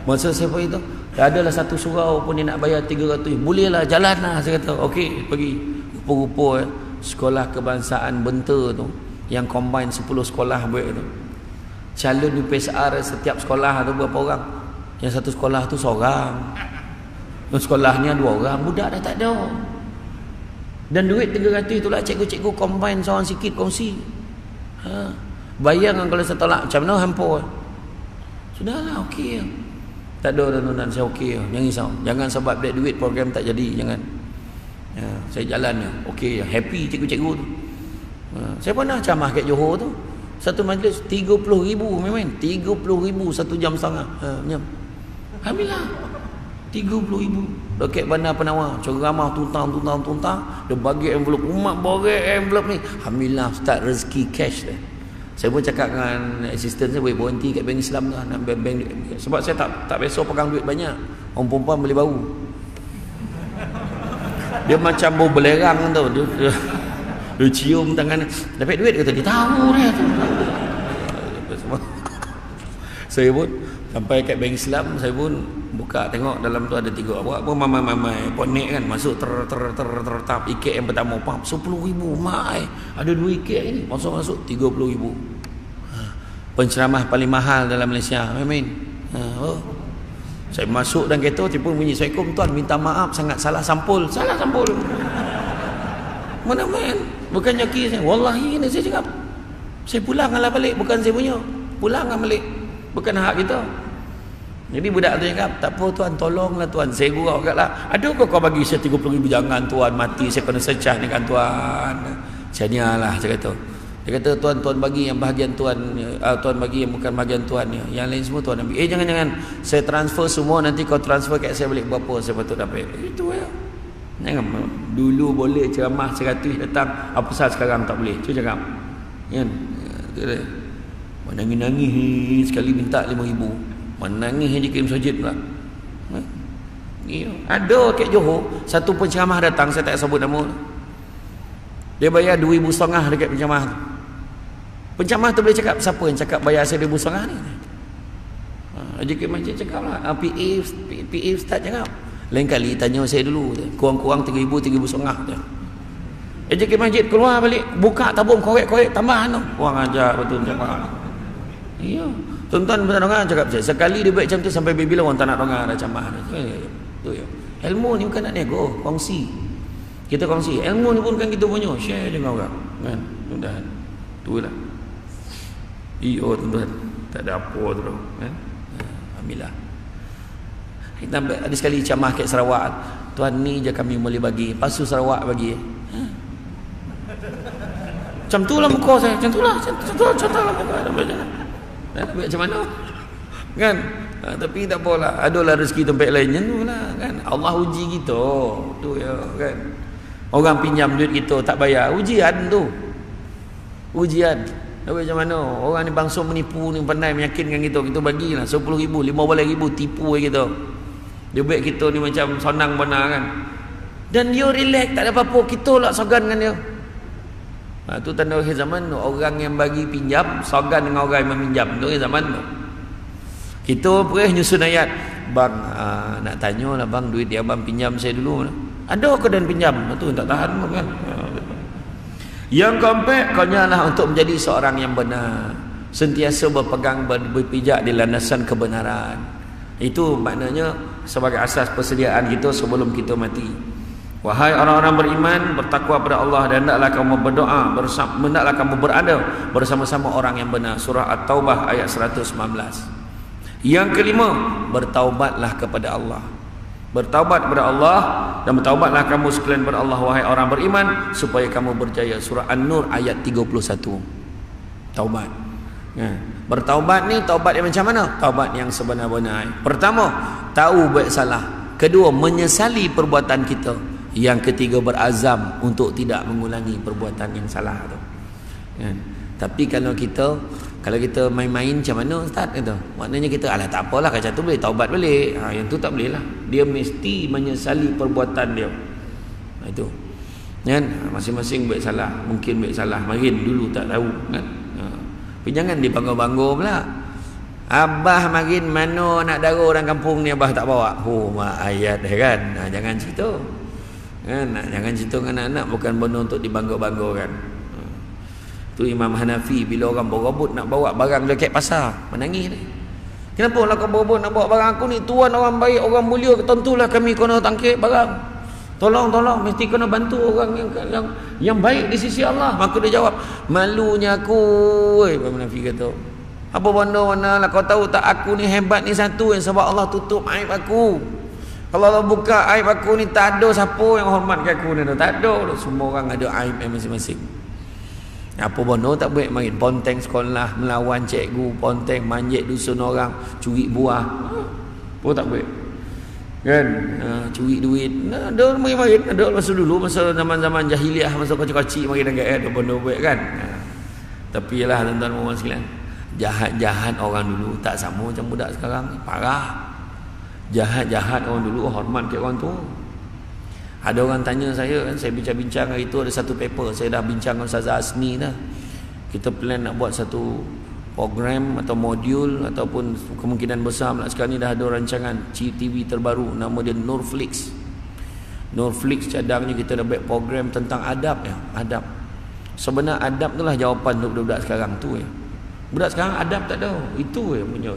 Masa saya pergi tu, adalah satu surau pun dia nak bayar 300. Bolehlah, jalan lah, saya kata. Okey, pergi. Rupa-rupa sekolah kebangsaan Benta tu yang combine 10 sekolah buat tu, calon UPSR setiap sekolah tu berapa orang? Yang satu sekolah tu seorang, sekolahnya 2 orang, budak dah tak ada. Dan duit 300 tu lah cikgu-cikgu combine seorang sikit kongsi. Bayang kalau saya tolak macam mana hampa. Sudahlah, okey. Tak ada tuan-tuan, saya okey. Jangan risau. Jangan sebab duit program tak jadi, jangan. Saya jalan je, okey, happy cikgu-cikgu tu. Saya pernah ceramah kat Johor tu, satu majlis 30,000 memang 30,000 1 jam setengah. Alhamdulillah 30,000 dekat Bandar Penawar, ceramah tuntang. Dia bagi envelope, umat bagi envelope ni. Alhamdulillah start rezeki cash dah. Saya pun cakap dengan asisten saya, boleh berhenti kat bank Islam lah, nak bank sebab saya tak biasa pegang duit banyak. Orang perempuan boleh bau. Dia macam bau belerang tau. Dia cium tangan. Dapat duit kata dia tahu dia tu. Saya pun sampai kat bank Islam, saya pun buka tengok dalam tu ada 3 apa mamai ponek kan masuk tap ikat yang pertama 10,000 mai. Ada 2 ikat ni masuk 30,000. Penceramah paling mahal dalam Malaysia. Amin. Saya masuk dan kereta tiba bunyi, Assalamualaikum tuan, minta maaf sangat salah sampul. Mana main? Bukan joki saya. Wallahi ini saya cakap. Saya pulanglah balik, bukan saya punya. Pulanglah balik. Bukan hak kita. Jadi budak tu cakap, tak apa tuan, tolonglah tuan. Saya gurau agaklah. Ada kau bagi saya 30,000? Jangan tuan, mati saya kena secah dengan tuan. Saya nialah, saya kata. Dia kata tuan bagi yang bahagian tuan, tuan bagi yang bukan bahagian tuan ya. Yang lain semua tuan ambil. Jangan. Saya transfer semua, nanti kau transfer kat saya balik berapa saya patut dapat. Itu ya. Jangan dulu boleh ceramah 100 datang, apa pasal sekarang tak boleh? Cuba cakap. Kan? Menangis sekali minta 5,000. Menangis je kirim masjid pula. Ada kat Johor, satu penceramah datang, saya tak sebut nama. Dia bayar 2,500 dekat penceramah tu. Penceramah tu boleh cakap, siapa yang cakap bayar saya 2,500 ni? JK Masjid cakap lah. PA Ustaz cakap. Lain kali tanya saya dulu, kurang-kurang 3,000, 3,500 je. JK Masjid keluar balik, buka tabung korek-korek tambahan tu. Kurang ajar betul cakap. Ya. Tuan-tuan orang cakap sekali dia baik macam tu sampai bila orang tak nak dengar dah ceramah tu ya. Ilmu ni bukan nak nego, kongsi. Kita kongsi. Ilmu ni pun kan kita punya, share dengan orang kan. Mudah-mudahan itulah. Tuan-tuan tak ada apa tu kan. Alhamdulillah. Kita ada sekali ceramah kat Sarawak. Tuan ni je kami boleh bagi, pasu Sarawak bagi. Macam tu lah muka saya, macam tu lah muka. Nak ambil macam mana kan? Tapi tak apalah, adalah rezeki tempat lain tu lah kan. Allah uji kita tu ya kan. Orang pinjam duit kita tak bayar, ujian tu, ujian. Macam mana orang ni bangsa menipu ni, pandai meyakinkan kita bagilah 10,000 15,000 tipu kita. Dia buat kita ni macam sonang benar kan. Dan dia relax, tak ada apa-apa, kita lah sogan dengan dia. Tu tanda akhir zaman tu, orang yang bagi pinjam sogan dengan orang yang meminjam tu akhir zaman tu. Kita pergi nyusun ayat, bang nak tanya lah bang, duit dia abang pinjam saya dulu, ada ke dan pinjam tu tak tahan kan. Yang keempat, kau nyalah untuk menjadi seorang yang benar, sentiasa berpegang berpijak di landasan kebenaran. Itu maknanya sebagai asas persediaan kita sebelum kita mati. Wahai orang-orang beriman, bertakwa pada Allah, dan hendaklah kamu berdoa bersama, hendaklah kamu berada bersama-sama orang yang benar. Surah At-Taubah ayat 119. Yang kelima, bertaubatlah kepada Allah. Bertaubat kepada Allah, dan bertaubatlah kamu sekalian kepada Allah wahai orang beriman, supaya kamu berjaya. Surah An-Nur ayat 31. Taubat. Bertaubat ni taubat yang macam mana? Taubat yang sebenar-benar. Pertama, tahu buat salah. Kedua, menyesali perbuatan kita. Yang ketiga, berazam untuk tidak mengulangi perbuatan yang salah tu. Tapi kalau kita main-main macam mana Ustaz kata, maknanya kita alah tak apalah, macam tu boleh taubat balik. Yang tu tak boleh lah. Dia mesti menyesali perbuatan dia. Itu kan, masing-masing buat salah, mungkin buat salah marin dulu tak tahu kan. Tapi jangan dibangga-bangga pula. Abah marin mana nak dara orang kampung ni abah tak bawa. Mak ayat kan. Jangan cerita kan, jangan cerita dengan anak-anak, bukan benda untuk dibangga-banggakan. Tu Imam Hanafi bila orang berebut nak bawa barang dekat pasar, menangis ni. Kenapa lah kau berebut nak bawa barang aku ni? Tuan orang baik, orang mulia, tentulah kami kena tangkap barang. Tolong, mesti kena bantu orang yang baik di sisi Allah. Maka dia jawab, malunya aku. Imam Hanafi kata, apa benda-benda lah kau tahu tak, aku ni hebat ni satu yang sebab Allah tutup aib aku. Kalau Allah buka aib aku ni, tak ada siapa yang hormatkan aku ni. Tak ada. Semua orang ada aib yang masing-masing. Apa benda tak boleh main ponteng sekolah, melawan cikgu, ponteng manjat dusun orang, curi buah. Apa tak boleh kan. Curi duit ada main-main. Ada masa dulu, masa zaman-zaman jahiliah, masa kecil-kecil main dengan ada benda buat kan. Tapi yalah tuan-tuan mohon sekalian, jahat-jahat orang dulu tak sama macam budak sekarang. Parah. Jahat-jahat orang dulu hormat ke orang tu. Ada orang tanya saya kan, saya bincang-bincang hari tu, ada satu paper saya dah bincang dengan Ustazah Asmi dah. Kita plan nak buat satu program atau modul, ataupun kemungkinan besar sekarang ni dah ada rancangan TV terbaru, nama dia Nurflix. Nurflix cadangnya kita dah buat program tentang adab ya. Adab. Sebenarnya adab itulah jawapan untuk budak sekarang tu ya. Budak sekarang adab tak ada. Itu yang punya.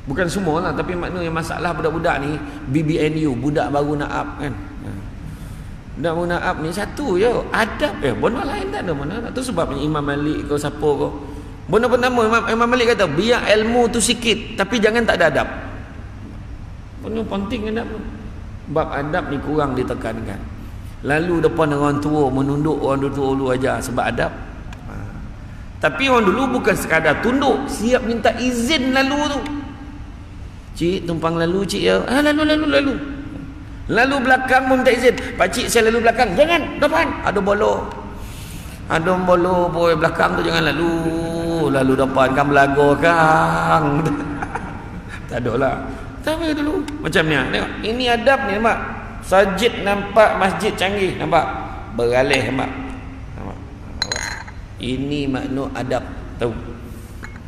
Bukan semua lah, tapi maknanya masalah budak-budak ni BBNU, budak baru naab kan. Budak baru naab ni satu je, adab benda lain tak ada mana. Tu sebabnya Imam Malik kau siapa kau. Benda pertama Imam Malik kata, biar ilmu tu sikit tapi jangan tak ada adab. Benda penting adab tu. Bab adab ni kurang ditekankan. Lalu depan orang tua, menunduk orang tua dulu aja sebab adab. Tapi orang dulu bukan sekadar tunduk, siap minta izin lalu tu. Cik tumpang lalu cik ya. Lalu. Lalu belakang pun minta izin. Pakcik saya lalu belakang. Jangan, depan. Ada bolo. Ada bolo boy belakang tu jangan lalu. Lalu depan kan belaga kang. Tak ada lah. Tapi dulu macam ni. Tengok. Ini adab ni nampak. Sajid nampak masjid canggih nampak. Beralih nampak. Ini makna adab tahu.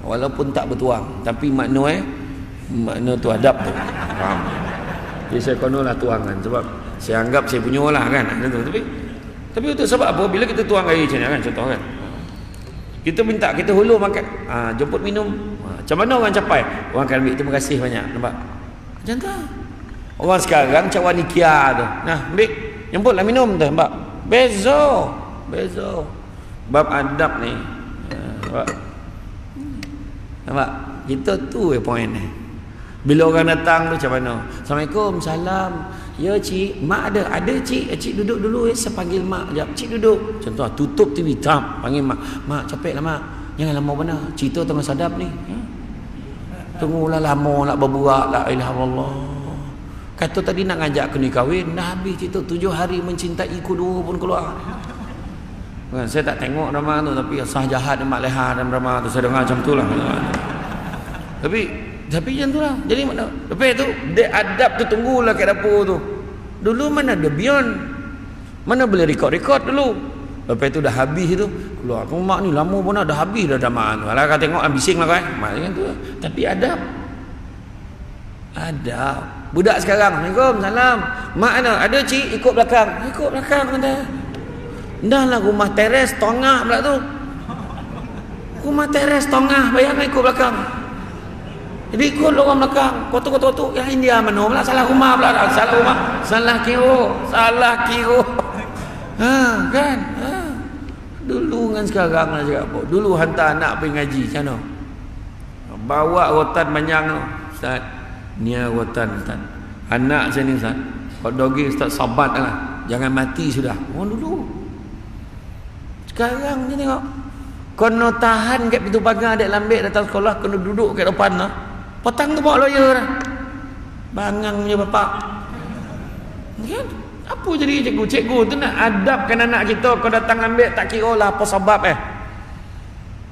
Walaupun tak bertuang, tapi makna tu adab tu. Faham? Jadi saya konolah tuangan sebab saya anggap saya punya lah kan. Tapi itu sebab apa? Bila kita tuang air macam ni kan, contoh kan. Kita minta kita hulur makan, jemput minum, Macam mana orang capai? Orang akan ambil terima kasih banyak. Nampak? Macam tu. Orang sekarang cawan Ikea tu. Nah, ambil. Jemputlah minum tu. Nampak? Bezo. Bab adab ni. Nampak? Nampak? Kita tu poin ni. Bila orang datang tu macam mana? Assalamualaikum, salam. Ya cik, mak ada. Ada cik. Cik duduk dulu saya panggil mak sekejap. Cik duduk. Macam tu lah. Tutup TV. Panggil mak. Mak, capek lah mak. Jangan lama benar. Cerita tengah sadap ni. Tunggulah lama nak berbuak. La ilaha illallah. Kata tadi nak ngajak kena kahwin. Dah habis cerita 7 hari mencintai ku 2 pun keluar. Saya tak tengok drama tu. Tapi sah jahat dan mak leha dalam drama tu. Saya dengar macam tu lah. Tapi macam tu lah. Jadi mana? Lepas tu dia adab tu tunggulah kat dapur tu. Dulu mana ada beyond. Mana boleh rekod dulu. Lepas tu dah habis tu keluar. Kau mak ni lama pun dah habis dah drama tu. Alah kau tengok bising lah kau macam tu. Tapi adab. Budak sekarang, Assalamualaikum, salam. Mak mana? Ada cik, ikut belakang kata. Dah lah rumah teres tongah pula tu. Rumah teres tongah, bayangkan ikut belakang. Jadi ikut orang belakang. Kotor-kotor yang India mana pula? Salah rumah pula. Salah kira. Kan? Dulu dengan sekarang lah cakap apa. Dulu hantar anak pergi ngaji macam mana? Bawa rotan panjang tu. Ustaz, ni rotan Ustaz. Anak saya ni Ustaz. Kalau dogi Ustaz sabat lah. Jangan mati sudah. Orang dulu. Sekarang ni tengok. Kena tahan kat pintu pagar adik lambik datang sekolah. Kena duduk kat depan lah. Petang tu bawa lawyer dah. Bangang punya bapak. Kan? Apa jadi cikgu tu nak adabkan anak kita. Kau datang ambil tak kira lah apa sebab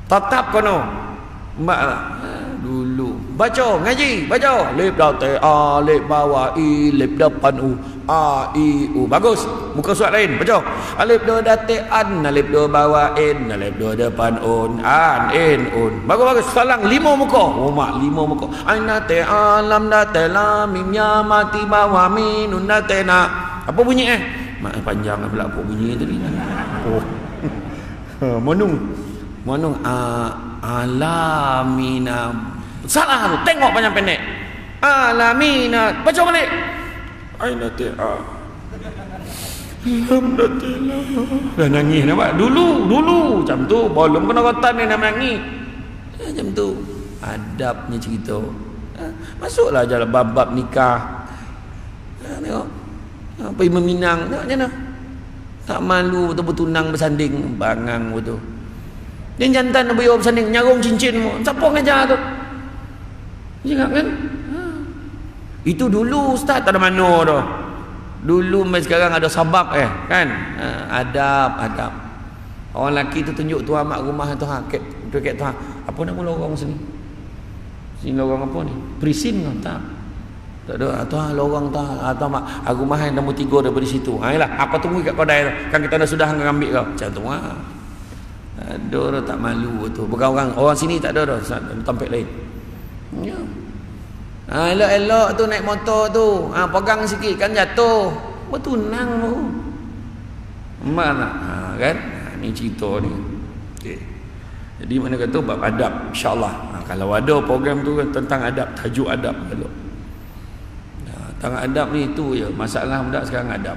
tetap kono. Mak lah. Dulu baca ngaji lip date a lip bawah i lip depan u a i u. Bagus. Muka surat lain baca. Alif do date an, alif do bawah in, alif do depan un, an in un. Bagus. Salang 5 muka. Oh mak 5 muka. Aina te alam date lam mim ya mati bawah minun date na. Apa bunyi mak panjang pula apa bunyi tadi. Oh. Monung alamina. Salah tu. Tengok panjang pendek. Alamina. Baca balik. Aina ta'a. Alhamdulillah. Dah nangis nampak. Dulu macam tu. Belum kena rotan ni nak menangis. Macam tu. Adabnya cerita. Masuklah jalan bab-bab nikah. Tengok. Apa yang meminang. Tengok macam mana. Tak malu betul-betul tunang bersanding. Bangang betul. Dia jantan nak beri bersanding. Nyarung cincin mu. Siapa ngajar tu? Cakap kan? Itu dulu Ustaz tak ada mana tu. Dulu sampai sekarang ada sabab kan? Adab. Orang lelaki tu tunjuk tuan mak rumah tuan. Ket tuan. Apa nama lorong sini? Sini lorong apa ni? Prisin ke? Tak ada. Tuan lorong tuan. Tuan mak rumah yang nombor 3 daripada situ. Yalah, apa tunggu kat kedai tu. Kan kita dah sudah ambil kau. Macam tu lah. Ada orang tak malu tu. Bukan orang sini tak ada dah. Tempat lain. Ya. Elok-elok tu naik motor tu. Pegang sikit kan jatuh. Bertunang tu. Mana? Kan? Ni cerita ni. Okay. Jadi mana kata bab adab insya-Allah. Kalau ada program tu kan tentang adab, tajuk adab elok. Tentang adab ni tu je. Masalah budak sekarang adab.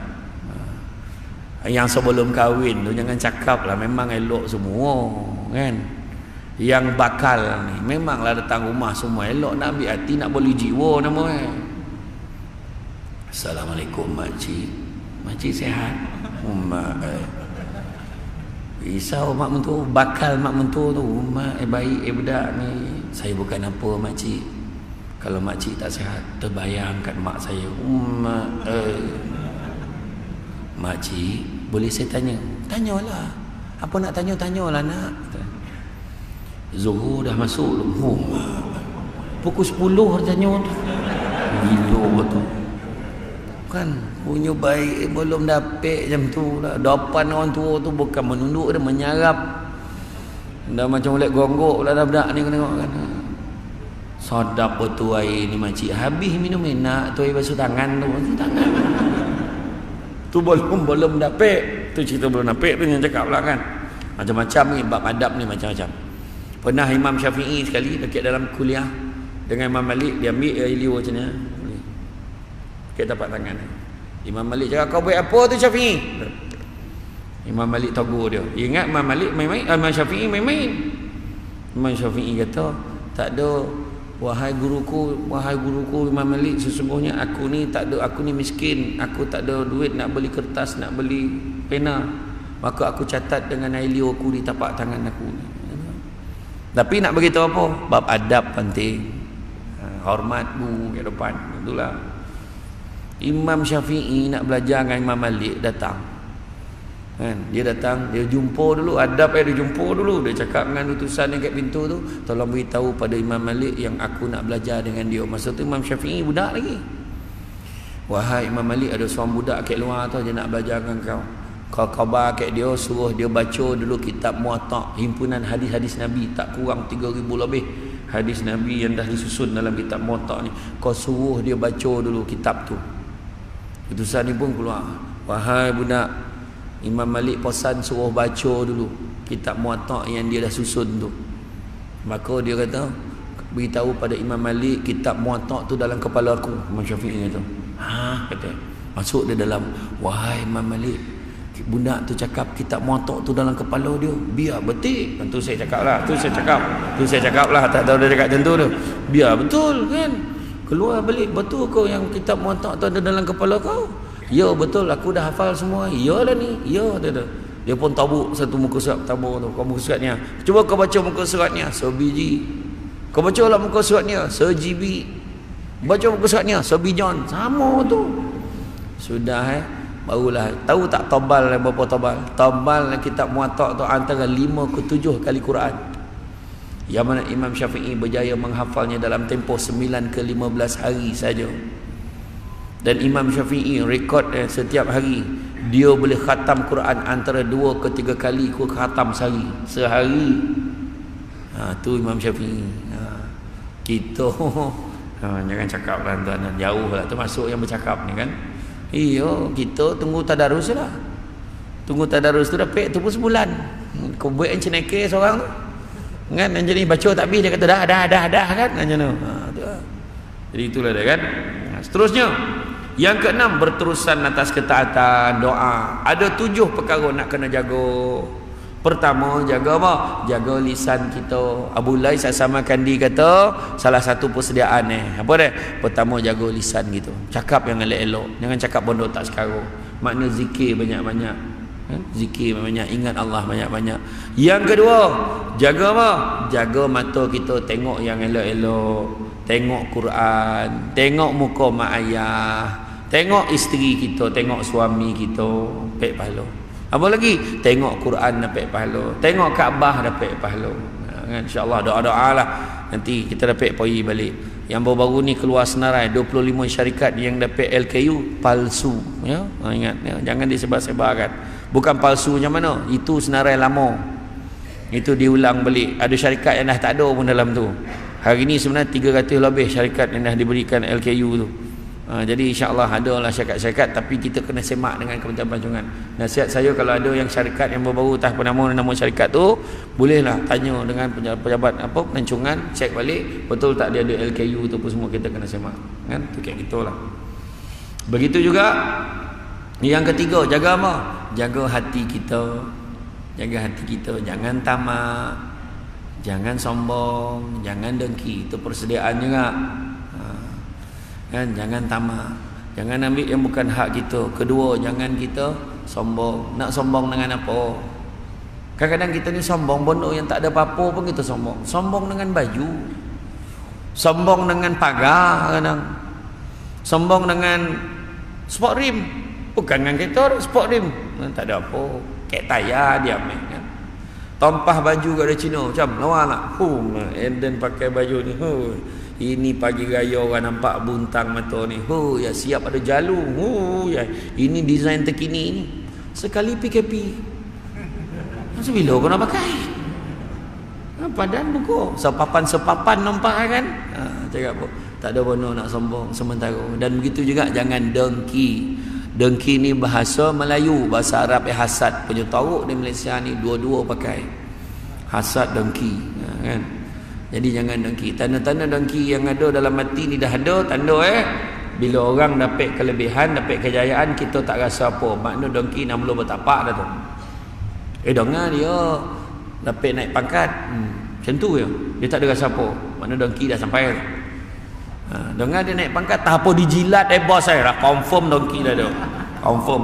Yang sebelum kahwin tu jangan cakap lah. Memang elok semua. Kan? Yang bakal ni memanglah datang rumah semua elok, nak ambil hati, nak boleh jiwa nama Assalamualaikum makcik sihat? Mak risau mak mentua, bakal mak mentua tu. Mak baik budak ni. Saya bukan apa makcik. Kalau makcik tak sihat, terbayangkan mak saya. Makcik, boleh saya tanya? Tanyalah. Apa nak tanya, tanyalah nak. Zuhur dah masuk belum? Pukul 10 harganya tu. Gila betul. Kan punya baik belum dapat jam tu lah. Depan orang tua tu bukan menunduk, dia menyarap. Dah macam ulat gonggok lah dah budak ni, kau tengok kan. Sedap betul air ni makcik. Habis minum nak tu air basuh tangan tu. Tu belum dapat. Tu cerita belum dapat tu yang cakap lah kan. Macam-macam ni bab adab ni macam-macam. Pernah Imam Syafi'i sekali dekat dalam kuliah dengan Imam Malik, dia ambil air liur macam ni, dekat tapak tangan. Imam Malik cakap, kau buat apa tu Syafi'i? Imam Malik tegur dia. Ingat Imam Malik main-main, Imam Syafi'i main-main. Imam Syafi'i kata, tak ada, wahai guruku Imam Malik, sesungguhnya aku ni tak ada, aku ni miskin, aku tak ada duit nak beli kertas, nak beli pena, maka aku catat dengan air liurku di tapak tangan aku ni. Tapi nak beritahu apa? Bab adab penting, hormat guru kat depan. Itulah Imam Syafi'i nak belajar dengan Imam Malik, datang kan, dia datang, dia jumpa dulu, adab dia jumpa dulu, dia cakap dengan utusan yang kat pintu tu, tolong beritahu pada Imam Malik yang aku nak belajar dengan dia. Masa tu Imam Syafi'i budak lagi. Wahai Imam Malik, ada seorang budak kat luar tu, dia nak belajar dengan kau. Kau khabar kat dia, suruh dia baca dulu kitab Muwatta, himpunan hadis-hadis Nabi, tak kurang 3,000 lebih hadis Nabi yang dah disusun dalam kitab Muwatta ni. Kau suruh dia baca dulu kitab tu. Utusan ni pun keluar, wahai budak, Imam Malik pesan suruh baca dulu kitab Muwatta yang dia dah susun tu. Maka dia kata, beritahu pada Imam Malik kitab Muwatta tu dalam kepala aku. Imam Syafi'i kata, kata, masuk dia dalam, wahai Imam Malik, budak tu cakap kitab Muwatta tu dalam kepala dia, biar betul. Tu saya cakap lah, tu saya cakap lah, tak tahu dia cakap macam tu tu. Biar betul kan, keluar balik, betul kau yang kitab Muwatta tu ada dalam kepala kau? Ya betul, aku dah hafal semua. Iyalah ni, ya dia. Dia pun tabuk satu muka surat, tabur tu, kau muka suratnya, cuba kau baca muka suratnya sebiji. Kau baca lah muka suratnya sejibi. Baca muka suratnya sebijon. Sama tu. Sudah barulah tahu tak tebal berapa tebal? Tebal kitab Muwatta tu antara 5 ke 7 kali Quran. Yang mana Imam Syafi'i berjaya menghafalnya dalam tempoh 9 ke 15 hari saja. Dan Imam Syafi'i rekod setiap hari dia boleh khatam Quran antara 2 ke 3 kali khatam sehari. Tu Imam Syafi'i. Kita jangan cakap lah tuan-tuan, jauh lah termasuk yang bercakap ni kan. Iya, kita tunggu tadarus lah. Tunggu tadarus tu dapat tu pun sebulan. Kau buat yang ceneke seorang tu kan, yang jadi baca tak habis dia kata dah kan macam tu. Jadi itulah dia kan. Seterusnya yang keenam, berterusan atas ketaatan doa. Ada 7 perkara nak kena jaga. Pertama, jaga apa? Jaga lisan kita. Abu Lais As-Samarkandi kata salah satu persediaan apa dia? Pertama, jaga lisan kita. Cakap yang elok-elok, jangan cakap bodoh tak sekarang. Makna zikir banyak-banyak. Zikir banyak, ingat Allah banyak-banyak. Yang kedua, jaga apa? Jaga mata kita, tengok yang elok-elok, tengok Quran, tengok muka mak ayah, tengok isteri kita, tengok suami kita, dapat pahala. Apa lagi? Tengok Quran dapat pahala, tengok Kaabah dapat pahala. InsyaAllah doa-doa lah, nanti kita dapat pergi balik. Yang baru-baru ni keluar senarai 25 syarikat yang dapat LKU palsu ya. Ingat ya, jangan disebar-sebarkan. Bukan palsu macam mana, itu senarai lama, itu diulang balik. Ada syarikat yang dah tak ada pun dalam tu. Hari ni sebenarnya 300 lebih syarikat yang dah diberikan LKU tu. Jadi insyaAllah ada lah syarikat-syarikat, tapi kita kena semak dengan Kementerian Pelancongan. Nasihat saya, kalau ada yang syarikat yang baru-baru tak apa nama syarikat tu, bolehlah tanya dengan pejabat pelancongan, cek balik betul tak dia ada LKU tu pun, semua kita kena semak kan. Tu kayak gitulah. Begitu juga yang ketiga, jaga apa? Jaga hati kita. Jaga hati kita, jangan tamak, jangan sombong, jangan dengki. Itu persediaan juga kan. Jangan tamak, jangan ambil yang bukan hak kita. Kedua, jangan kita sombong. Nak sombong dengan apa? Kadang-kadang kita ni sombong benda yang tak ada apa-apa pun kita sombong. Sombong dengan baju, sombong dengan pagar, kadang sombong dengan sport rim. Bukan dengan kereta, sport rim tak ada apa, kek tayar dia ambil kan. Tompah baju kat ada Cina macam lawa nak. Eden pakai baju ni. Ini pagi raya orang nampak buntang mata ni. Ya siap ada jalu. Ya ini design terkini ni. Sekali PKP. Masa bila kau nak pakai? Padan buku. Sepapan nampak kan? Cakap apa? Tak ada benda nak sombong sementara. Dan begitu juga jangan dengki. Dengki ni bahasa Melayu, bahasa Arab hasad. Punya tauk di Malaysia ni dua-dua pakai. hasad dengki, kan? Jadi jangan dengki. Tanda-tanda dengki yang ada dalam hati ni dah ada tanda bila orang dapat kelebihan, dapat kejayaan, kita tak rasa apa. Makna dengki nak mula bertapak dah tu. Dengar dia dapat naik pangkat, macam tu je. Dia tak ada rasa apa. Makna dengki dah sampai. Dengar dia naik pangkat, tak apa dijilat bos saya. Dah confirm dengki dah tu. Confirm.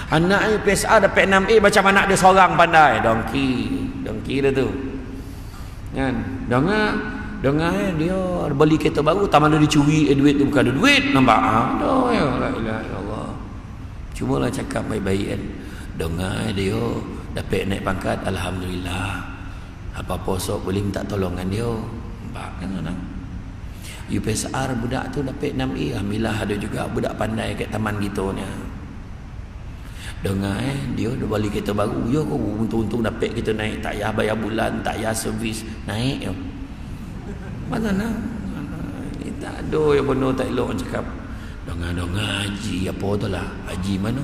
Anak PSA dapat 6A macam anak dia seorang pandai. Dengki dah tu. Kan? Dengar dia beli kereta baru, tak mana dicuri duit tu, bukan ada duit, nampak? Aduh ya, la ilaha illallah. Cubalah cakap baik-baik kan. Dengar dia dapat naik pangkat, alhamdulillah. Apa-apa sok boleh minta tolongan dia. Nampak kan orang? UPSR budak tu dapat 6A, alhamdulillah ada juga budak pandai kat taman gitu ni. Dengar dia dah beli kereta baru. Ya kau untung-untung dapat kita naik, tak payah bayar bulan, tak payah servis, naik je. Mana nak? Ni tak ada yang benar tak elok orang cakap. Dengar haji apa tu lah. Haji mana?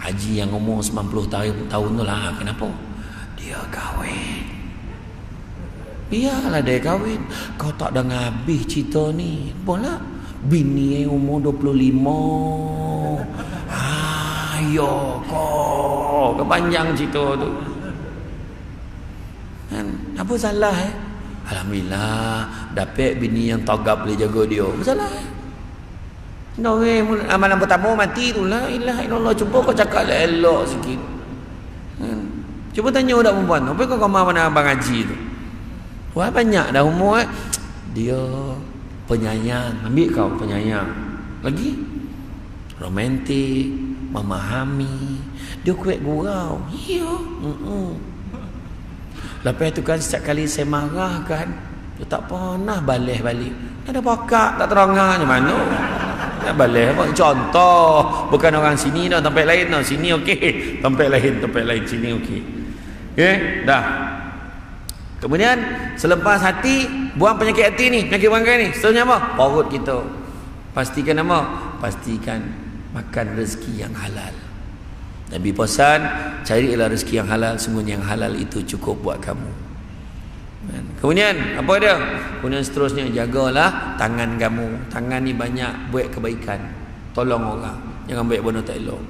Haji yang umur 90 tahun tu lah. Kenapa? Dia kahwin. Iyalah dia kahwin. Kau tak dengar habis cerita ni. Boleh? Bini umur 25. Ayo kau kepanjang cerita tu kan? Apa salah alhamdulillah dapat bini yang tagap boleh jaga dia. Apa salah amalan pertama mati tu la ilaha illallah. Cuba kau cakap elok sikit kan? Cuba tanya budak perempuan apa kau kamar mana abang haji tu. Wah banyak dah umur dia penyayang. Ambil kau penyayang lagi romantik, memahami, dia kuat gurau. Ya. Lepas tu kan setiap kali saya marah kan, dia tak pernah balik. Ada pakak tak terangah macam mana. Tak balik apa contoh, bukan orang sini dah, tempat lain dah. Sini okey, tempat lain sini okey. Okey, dah. Kemudian selepas hati, buang penyakit hati ni, penyakit bangkai ni. Seterusnya apa? Perut kita. Pastikan apa? Pastikan makan rezeki yang halal. Nabi pesan, carilah rezeki yang halal, sungguhnya yang halal itu cukup buat kamu. Kemudian apa dia? Kemudian seterusnya jagalah tangan kamu. Tangan ni banyak buat kebaikan, tolong orang, jangan buat benda tak elok.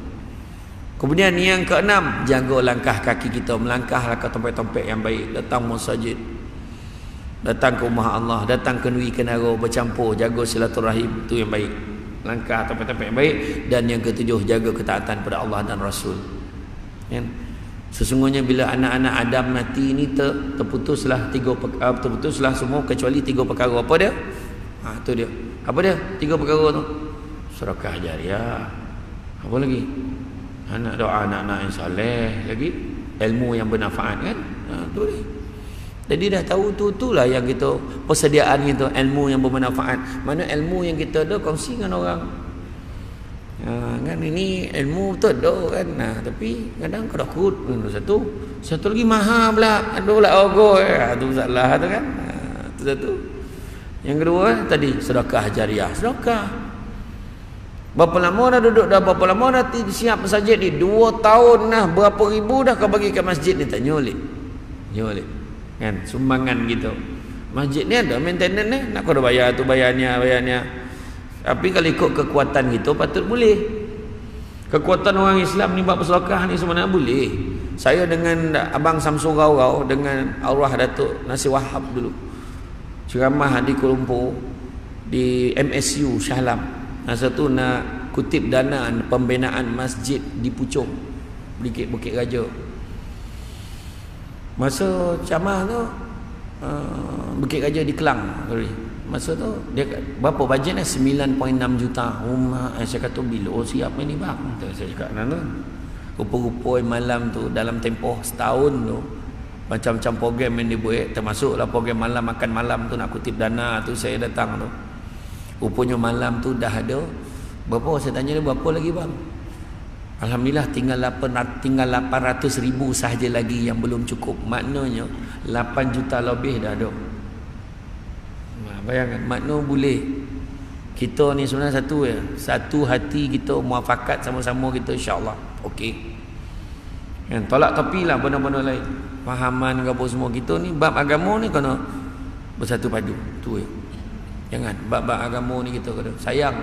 Kemudian yang keenam, jaga langkah kaki kita, melangkahlah ke tempat-tempat yang baik, datang masjid, datang ke rumah Allah, datang ke nui kenara, bercampur, jaga silaturahim, itu yang baik. Langkah tempat-tempat yang baik. Dan yang ketujuh, jaga ketaatan pada Allah dan Rasul. Sesungguhnya bila anak-anak Adam mati ni terputuslah semua kecuali 3 perkara. Apa dia? Tu dia. Apa dia? 3 perkara tu. Sedekah jariah. Apa lagi? Anak doa anak-anak yang soleh, lagi ilmu yang bermanfaat kan? Tu dia. Jadi dah tahu itulah yang kita persediaan kita, ilmu yang bermanfaat. Mana ilmu yang kita ada kongsi dengan orang. Kan ini ilmu betul ada kan. Tapi kadang kau takut satu lagi mahal pula. Ada pula ogo tu salah tu kan. Itu satu. Yang kedua tadi sedekah jariah. Sedekah. Berapa lama dah duduk dah, berapa lama dah siap masjid ni? 2 tahun dah, berapa ribu dah kau bagi ke masjid ni? Tak nyolek kan, sumbangan gitu. Masjid ni ada maintenance ni, nak kau dah bayar tu, bayarnya. Tapi kalau ikut kekuatan gitu patut boleh. Kekuatan orang Islam ni buat bersedekah ni sebenarnya boleh. Saya dengan Abang Samsul Rau dengan arwah Datuk Nasir Wahab dulu ceramah di Kuala Lumpur di MSU Shah Alam. Masa tu nak kutip dana pembinaan masjid di Puchong, Bukit Raja. Masa ceramah tu Bukit Raja di Kelang. Masa tu dia berapa bajetnya? 9.6 juta. Saya kata bila siap ni bang? Saya cakap mana? Rupa-rupa malam tu dalam tempoh setahun tu macam-macam program yang dibuat, termasuklah program malam makan malam tu, nak kutip dana tu saya datang tu. Rupanya malam tu dah ada berapa? Saya tanya dia berapa lagi bang? Alhamdulillah tinggal 800,000 sahaja lagi yang belum cukup. Maknanya 8 juta lebih dah ada. Bayangkan, makna boleh. Kita ni sebenarnya satu hati kita muafakat sama-sama kita, insya-Allah. Okey. Kan tolak tepilah benda-benda lain. fahaman ke apa semua kita ni, bab agama ni kena bersatu padu. Tu ya. Jangan bab-bab agama ni kita kena sayang.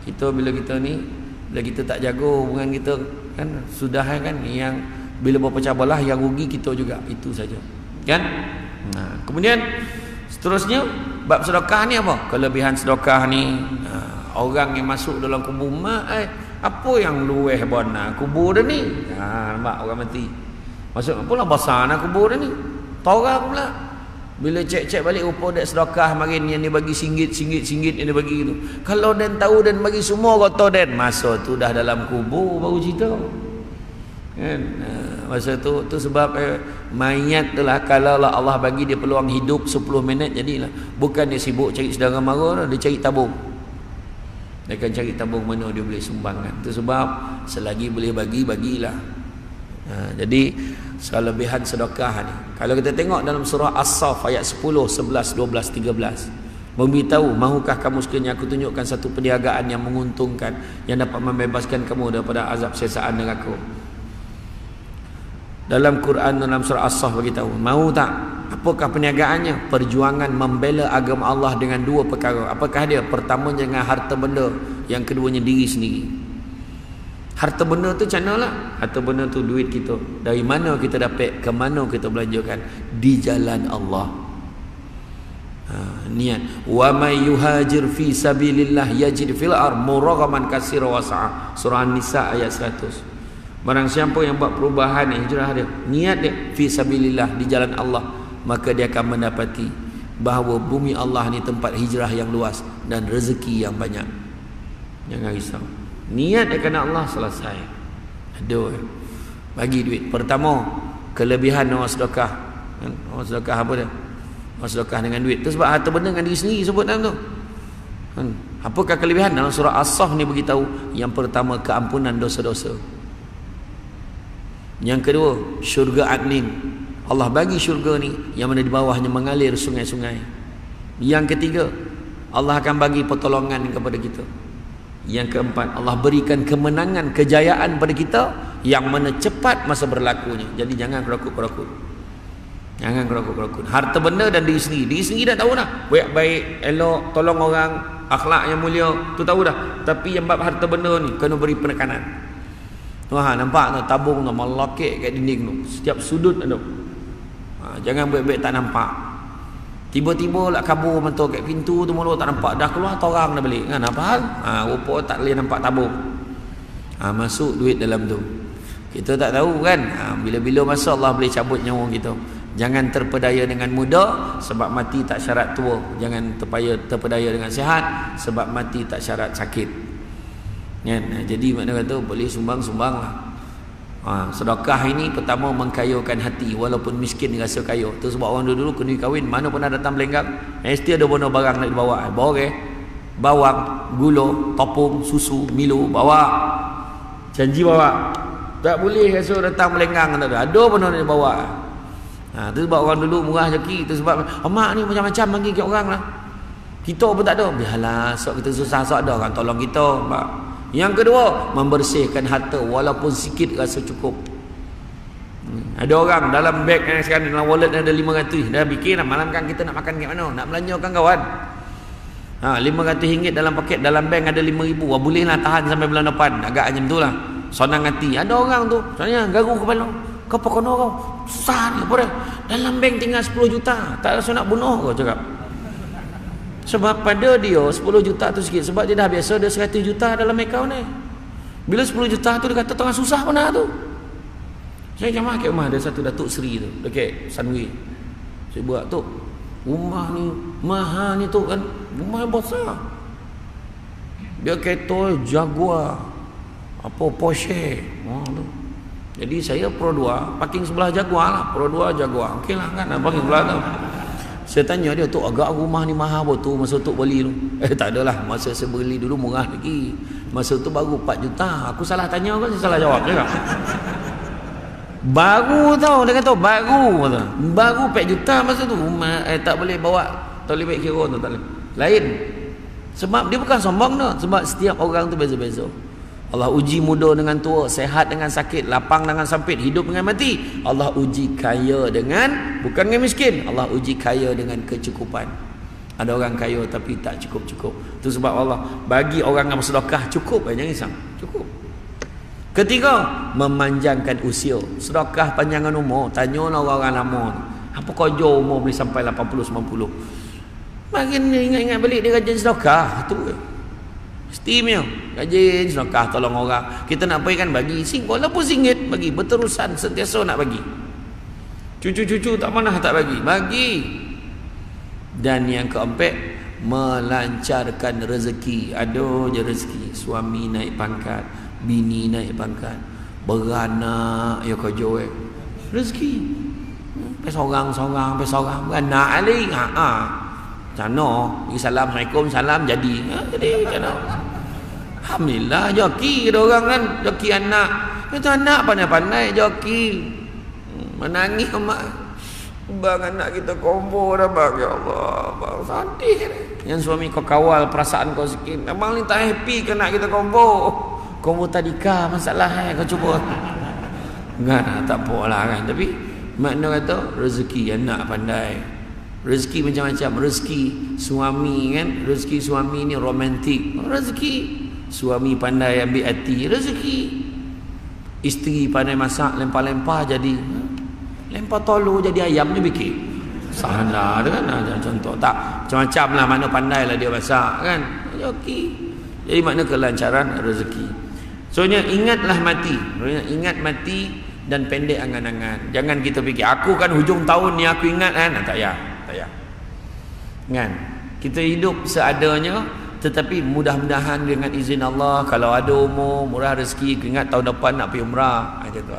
Kita bila kita tak jaga hubungan kita kan, sudah kan, yang bila berpecah belah yang rugi kita juga, itu saja kan. Kemudian seterusnya bab sedekah ni apa? Kelebihan sedekah ni, orang yang masuk dalam kubur apa yang luweh bona kubur dah ni. Nampak orang mati masuk pula besar nak kubur dah ni. Torang pula bila cek balik rupa dek sedekah marin yang dia bagi singgit yang dia bagi gitu. Kalau dan tahu dan bagi semua kata dan masa tu dah dalam kubur baru cerita kan. Masa tu sebab mayat tu lah, kalau lah Allah bagi dia peluang hidup 10 minit jadilah, bukan dia sibuk cari saudara mara, dia cari tabung. Dia akan cari tabung mana dia boleh sumbangkan. Itu sebab selagi boleh bagilah. Jadi kelebihan sedekah ni, kalau kita tengok dalam surah As-Saff ayat 10, 11, 12, 13, memberitahu, mahukah kamu sekiranya aku tunjukkan satu perniagaan yang menguntungkan, yang dapat membebaskan kamu daripada azab sesaan neraka. Dalam Quran dalam surah As-Saff beritahu, mau tak? Apakah perniagaannya? Perjuangan membela agama Allah dengan dua perkara. Apakah dia? Pertama dengan harta benda, yang keduanya diri sendiri. Harta benda tu macam mana lah? Harta benda tu duit kita. Dari mana kita dapat, ke mana kita belanjakan? Di jalan Allah. Niat. Wa may yuhajir fi sabilillah yajid fil ard muraghaman katsira wa sa'a. Surah An-Nisa ayat 100. Barang siapa yang buat perubahan hijrah dia, niat dia fi sabilillah, di jalan Allah, maka dia akan mendapati bahawa bumi Allah ni tempat hijrah yang luas dan rezeki yang banyak. Jangan risau. Niat dia kerana Allah, selesai. Aduh, bagi duit. Pertama, kelebihan orang sedekah. Orang sedekah apa dia? Orang sedekah dengan duit. Itu sebab harta benda dengan diri sendiri sebut dalam tu. Apakah kelebihan? Dalam surah As-Saff ni beritahu, yang pertama keampunan dosa-dosa. Yang kedua, syurga adnin. Allah bagi syurga ni yang mana di bawahnya mengalir sungai-sungai. Yang ketiga, Allah akan bagi pertolongan kepada kita. Yang keempat, Allah berikan kemenangan, kejayaan pada kita yang mana cepat masa berlakunya. Jadi jangan kerakut-kerakut. Jangan kerakut-kerakut. Harta benda dan diri sendiri. Diri sendiri dah tahu dah. Baik, elok, tolong orang, akhlak yang mulia, tu tahu dah. Tapi yang bab harta benda ni kena beri penekanan. Tuhan nampak tu tabung tu melokek kat dinding tu. Setiap sudut ada. Jangan baik-baik tak nampak. Tiba-tiba lah kabur mentok kat pintu tu mulut tak nampak. Dah keluar torang dah balik. Kan apa hal? Rupa tak boleh nampak tabung. Masuk duit dalam tu. Kita tak tahu kan. Bila-bila masa Allah boleh cabut nyawa kita. Jangan terpedaya dengan muda, sebab mati tak syarat tua. Jangan terpedaya dengan sihat, sebab mati tak syarat sakit. Jadi makna kata boleh sumbang-sumbang lah. Sedekah ini pertama mengkayakan hati, walaupun miskin rasa kaya. Tu sebab orang dulu kena kahwin, mana pernah datang Melenggang, mesti ada barang nak dibawa. Bawang, gula, topung, susu, Milo, bawa. Janji bawa. Tak boleh rasa datang Melenggang, ada benda nak dibawa. Tu sebab orang dulu murah rezeki. Tu sebab mak ni macam-macam bagi kat orang lah. Kita pun tak ada. Biarlah, sok kita susah, sok ada orang tolong kita, mak. Yang kedua, membersihkan harta walaupun sikit rasa cukup. Ada orang dalam beg sekarang, dalam wallet ada 500. Dah fikir dah malam kan kita nak makan kat mana, nak belanjakan kawan. RM500 dalam paket, dalam bank ada 5,000. Boleh lah tahan sampai bulan depan. Agak macam tu lah, senang hati. Ada orang tu soalnya garu kepala, kau pokok kau susah ni apa dah, dalam bank tinggal 10 juta, tak rasa nak bunuh kau cakap. Sebab pada dia 10 juta tu sikit. Sebab dia dah biasa ada 100 juta dalam akaun ni. Bila 10 juta tu dia kata tengah susah mana tu. Saya jamaah kat rumah ada satu Datuk Seri tu dekat Sunway. Saya buat tu, rumah ni mahal ni tu kan, rumah besar. Dia kereta Jaguar, apa Porsche. Tu. Jadi saya Pro 2 parking sebelah Jaguar lah. Pro 2 Jaguar. Okey lah kan, parking sebelah tu. Saya tanya dia, tu agak rumah ni mahal apa tu masa tu beli tu? Tak adalah, masa saya beli dulu murah lagi. Masa tu baru 4 juta. Aku salah tanya kan, saya salah jawab juga. Baru tau, dia kata baru tau. Baru 4 juta masa tu. Tak boleh bawa, tak boleh baik kira tu, tak boleh. Lain. Sebab dia bukan sombong dah. Sebab setiap orang tu beza-beza. Allah uji muda dengan tua, sehat dengan sakit, lapang dengan sempit, hidup dengan mati. Allah uji kaya dengan, bukan dengan miskin, Allah uji kaya dengan kecukupan. Ada orang kaya tapi tak cukup-cukup. Itu sebab Allah bagi orang yang bersedekah cukup, jangan risau, cukup. Ketiga, memanjangkan usia. Sedekah panjangan umur. Tanyalah orang-orang lama, apa kerja umur boleh sampai 80 90? Makin ingat-ingat balik dia rajin sedekah tu. Istimia, rajin sedekah tolong orang. Kita nak pergi kan bagi walaupun RM1 bagi, berterusan sentiasa nak bagi. Cucu-cucu tak mana tak bagi, bagi. Dan yang keempat, melancarkan rezeki. Ada je rezeki, suami naik pangkat, bini naik pangkat, beranak ya kerja rezeki. Seorang beranak ali. Cana, Assalamualaikum, salam jadi. Jadi cana. Alhamdulillah joki ada orang kan, joki anak. Itu anak pandai-pandai joki. Menangis mak. Bang anak kita combo dah bang, ya Allah, bang sedih. Yang suami kau kawal perasaan kau sikit. Memang ni tak happy ke nak kita combo. Combo tadika masalah kau cuba. Enggak, tak apalah kan. Tapi makna kata rezeki anak pandai. Rezeki macam-macam. Rezeki suami kan, rezeki suami ni romantik, rezeki suami pandai ambil hati, rezeki isteri pandai masak, lempar-lempar jadi, lempar tolu jadi ayam dia bikin sana kan. Contoh tak macam-macam lah, mana pandai lah dia masak kan, rezeki. Jadi makna kelancaran rezeki. Soalnya ingatlah mati, ingat mati dan pendek angan-angan. Jangan kita fikir aku kan hujung tahun ni aku ingat kan, tak payah. Kan? Kita hidup seadanya, tetapi mudah-mudahan dengan izin Allah, kalau ada umur, murah rezeki, ingat tahun depan nak pergi umrah aja tu.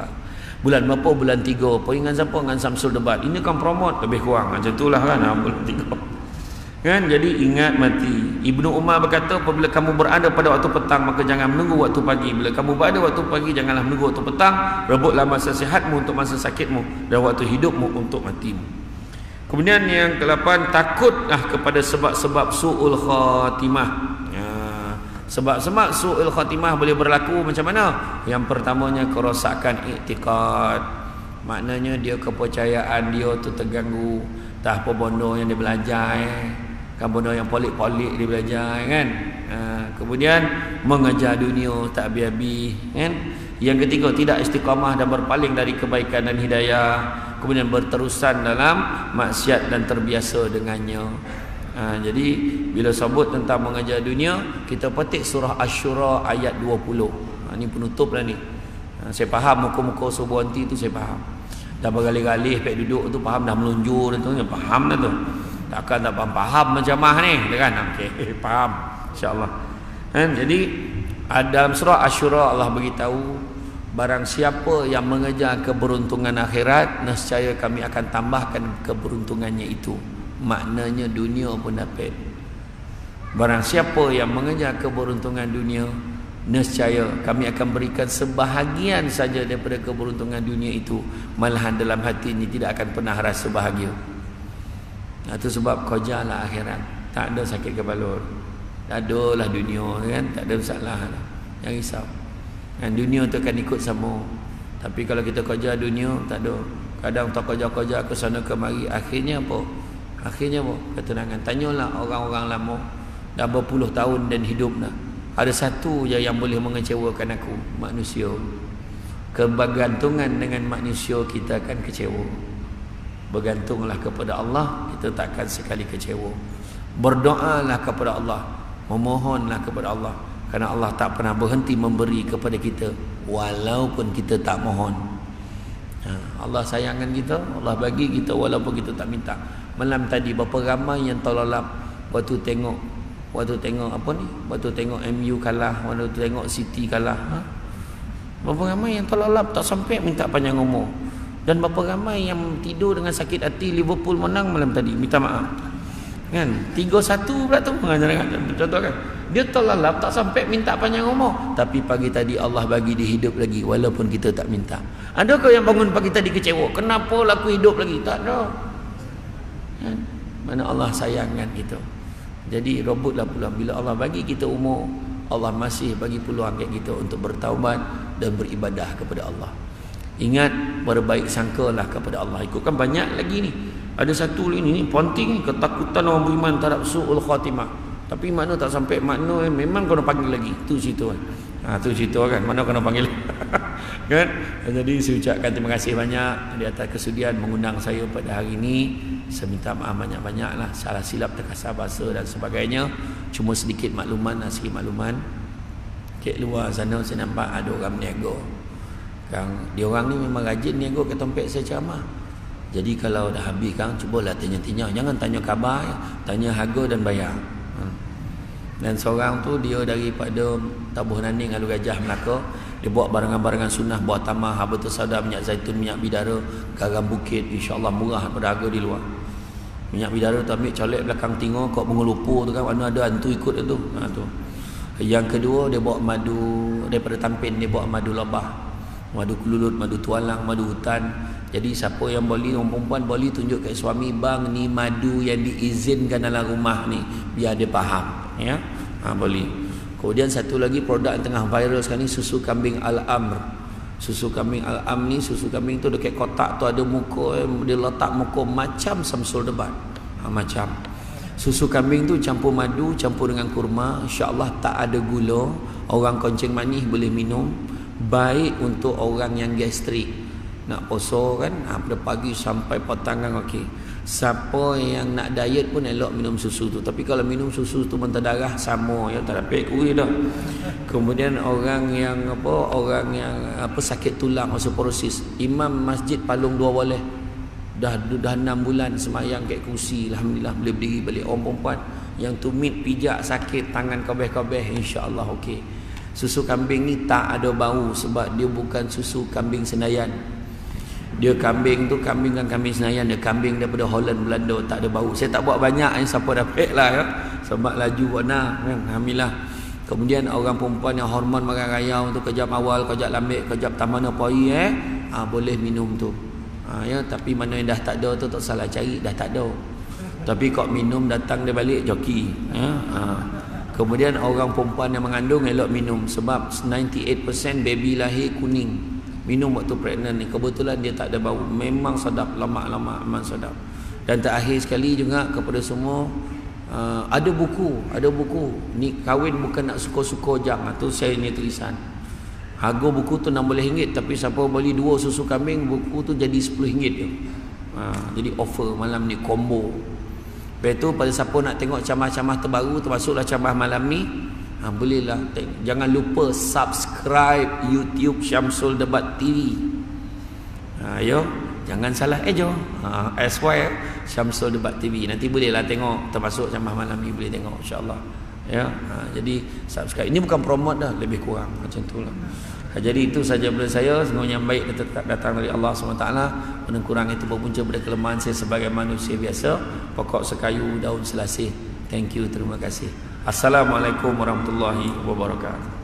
Bulan berapa? Bulan 3. Peringan siapa? Dengan Samsul Debat. Ini kan promote lebih kurang macam itulah kan, bulan 3. Kan? Jadi ingat mati. Ibnu Umar berkata, apabila kamu berada pada waktu petang, maka jangan menunggu waktu pagi. Bila kamu berada waktu pagi, janganlah menunggu waktu petang. Rebutlah masa sihatmu untuk masa sakitmu, dan waktu hidupmu untuk matimu. Kemudian yang ke-8, takutlah kepada sebab-sebab su'ul khatimah. Sebab-sebab su'ul khatimah boleh berlaku macam mana? Yang pertamanya kerosakan iktikad. Maknanya dia kepercayaan dia tu terganggu. Tak apa bondo yang dia belajar kan, bondo yang polik-polik dia belajar kan. Kemudian mengejar dunia tak habis-habis kan. Yang ketiga, tidak istiqamah dan berpaling dari kebaikan dan hidayah. Kemudian berterusan dalam maksiat dan terbiasa dengannya. Jadi bila sebut tentang mengejar dunia, kita petik surah Asy-Syura ayat 20. Ini penutup lah ni. Saya faham muka-muka subuh nanti tu, saya faham. Dah bergalih-galih pek duduk tu, faham dah melunjur tu, faham dah tu. Takkan tak faham macam mah ni, kan? Okey, faham insya-Allah. Jadi dalam surah Asy-Syura Allah beritahu, barang siapa yang mengejar keberuntungan akhirat, nescaya kami akan tambahkan keberuntungannya itu. Maknanya dunia pun dapat. Barang siapa yang mengejar keberuntungan dunia, nescaya kami akan berikan sebahagian saja daripada keberuntungan dunia itu. Malahan dalam hati ini tidak akan pernah rasa bahagia. Itu sebab kau jalan akhirat. Tak ada sakit kepala, tak ada lah dunia kan, tak ada masalah. Jangan risau. Dan dunia tu akan ikut sama. Tapi kalau kita kerja dunia, tak ada. Kadang tak kerja-kerja ke sana kemari, akhirnya apa? Akhirnya apa? Ketenangan. Tanyalah orang-orang lama, dah berpuluh tahun dan hidup dah. Ada satu je yang boleh mengecewakan aku, manusia. Kebergantungan dengan manusia kita akan kecewa. Bergantunglah kepada Allah, kita takkan sekali kecewa. Berdoalah kepada Allah, memohonlah kepada Allah. Kerana Allah tak pernah berhenti memberi kepada kita walaupun kita tak mohon. Allah sayangkan kita, Allah bagi kita walaupun kita tak minta. Malam tadi berapa ramai yang terlelap waktu tengok apa ni? Waktu tengok MU kalah, waktu tengok City kalah. Berapa ramai yang terlelap tak sampai minta panjang umur. Dan berapa ramai yang tidur dengan sakit hati Liverpool menang malam tadi, minta maaf. Kan? 3-1 pula tu. Contoh kan? Dia terlalap tak sampai minta panjang umur, tapi pagi tadi Allah bagi dia hidup lagi walaupun kita tak minta. Adakah yang bangun pagi tadi kecewa? Kenapa aku hidup lagi? Tak ada. Mana Allah sayangkan kita. Jadi rebutlah pula bila Allah bagi kita umur, Allah masih bagi peluang kat kita untuk bertaubat dan beribadah kepada Allah. Ingat, berbaik sangkalah kepada Allah. Ikutkan banyak lagi ni. Ada satu ni penting ni, ketakutan orang beriman terhadap su'ul khatimah. Tapi makna tak sampai makna memang kena panggil lagi. Tu cerita kan. Tu cerita kan. Mana kena panggil. Kan? Jadi saya ucapkan terima kasih banyak di atas kesudian mengundang saya pada hari ini. Saya minta maaf banyak-banyak lah, salah silap, terkasar bahasa dan sebagainya. Cuma sedikit makluman, sikit makluman. Kat luar sana saya nampak ada orang berniaga. Dia orang ni memang rajin niaga ke tempat saya ceramah. Jadi kalau dah habis kang, cubalah tanya-tanya. Jangan tanya khabar, tanya harga dan bayar. Dan seorang tu dia daripada Tabuh Naning, Alu Gajah, Melaka. Dia buat barangan-barangan sunnah, buat tamah, habatus sauda, minyak zaitun, minyak bidara, garam bukit, insya-Allah murah daripada harga di luar. Minyak bidara tu ambil colek belakang tinggal kau mengelupur tu kan, mana ada hantu ikut tu. Tu. Yang kedua dia bawa madu daripada Tampin, dia bawa madu lebah. Madu kelulut, madu tualang, madu hutan. Jadi siapa yang boleh, orang perempuan boleh tunjuk kat suami, bang ni madu yang diizinkan dalam rumah ni, biar dia faham, ya. Boleh. Kemudian satu lagi produk yang tengah viral sekarang ni, susu kambing Al-Amr. Susu kambing Al-Amr ni, susu kambing tu dekat kotak tu ada muka, dia letak muka macam Samsul Debat. Macam susu kambing tu campur madu, campur dengan kurma, insya-Allah tak ada gula. Orang kencing manis boleh minum. Baik untuk orang yang gastrik, nak puasa kan, pada pagi sampai petang kan okey. Siapa yang nak diet pun elok minum susu tu. Tapi kalau minum susu tu mentah darah sama, ya tak dapat kuih dah. Kemudian orang yang sakit tulang, osteoporosis, imam masjid Palung 2 boleh. Dah 6 bulan semayang kat kursi, alhamdulillah boleh berdiri balik. Orang perempuan yang tumit pijak sakit tangan kobeh-kobeh, insya-Allah okey. Susu kambing ni tak ada bau sebab dia bukan susu kambing Senayan. Dia kambing tu kambing Senayan, dia kambing daripada Holland, Belanda, tak ada bau. Saya tak buat banyak ni, siapa dapat lah ya. Sebab laju warna kan, alhamdulillah. Kemudian orang perempuan yang hormon makan rayau tu, kejap awal, kejap lambat, kejap tamana poi boleh minum tu. Ya, tapi mana yang dah tak ada tu tak salah cari, dah tak ada. Tapi kok minum datang dia balik joki, ya. Kemudian orang perempuan yang mengandung elok minum sebab 98% baby lahir kuning. Minum waktu pregnant ni, kebetulan dia tak ada bau, memang sedap, lemak-lemak memang sedap. Dan terakhir sekali juga kepada semua, ada buku ni, kahwin bukan nak suka-suka jang. Tu saya ni tulisan. Harga buku tu RM16, tapi siapa beli 2 susu kambing, buku tu jadi RM10 je. Jadi offer malam ni combo. Lepas tu pada siapa nak tengok camah-camah terbaru, termasuklah camah malam ni, bolehlah. Jangan lupa subscribe YouTube Syamsul Debat TV. Yo, jangan salah ejo. SY Syamsul Debat TV. Nanti bolehlah tengok, termasuk camah malam ni boleh tengok, insya-Allah. Ya, jadi subscribe. Ini bukan promote dah, lebih kurang macam itulah. Jadi itu saja daripada saya. Semua yang baik datang dari Allah SWT. Yang kurang itu berpunca pada kelemahan saya sebagai manusia biasa. Pokok sekayu daun selasih. Thank you, terima kasih. Assalamualaikum warahmatullahi wabarakatuh.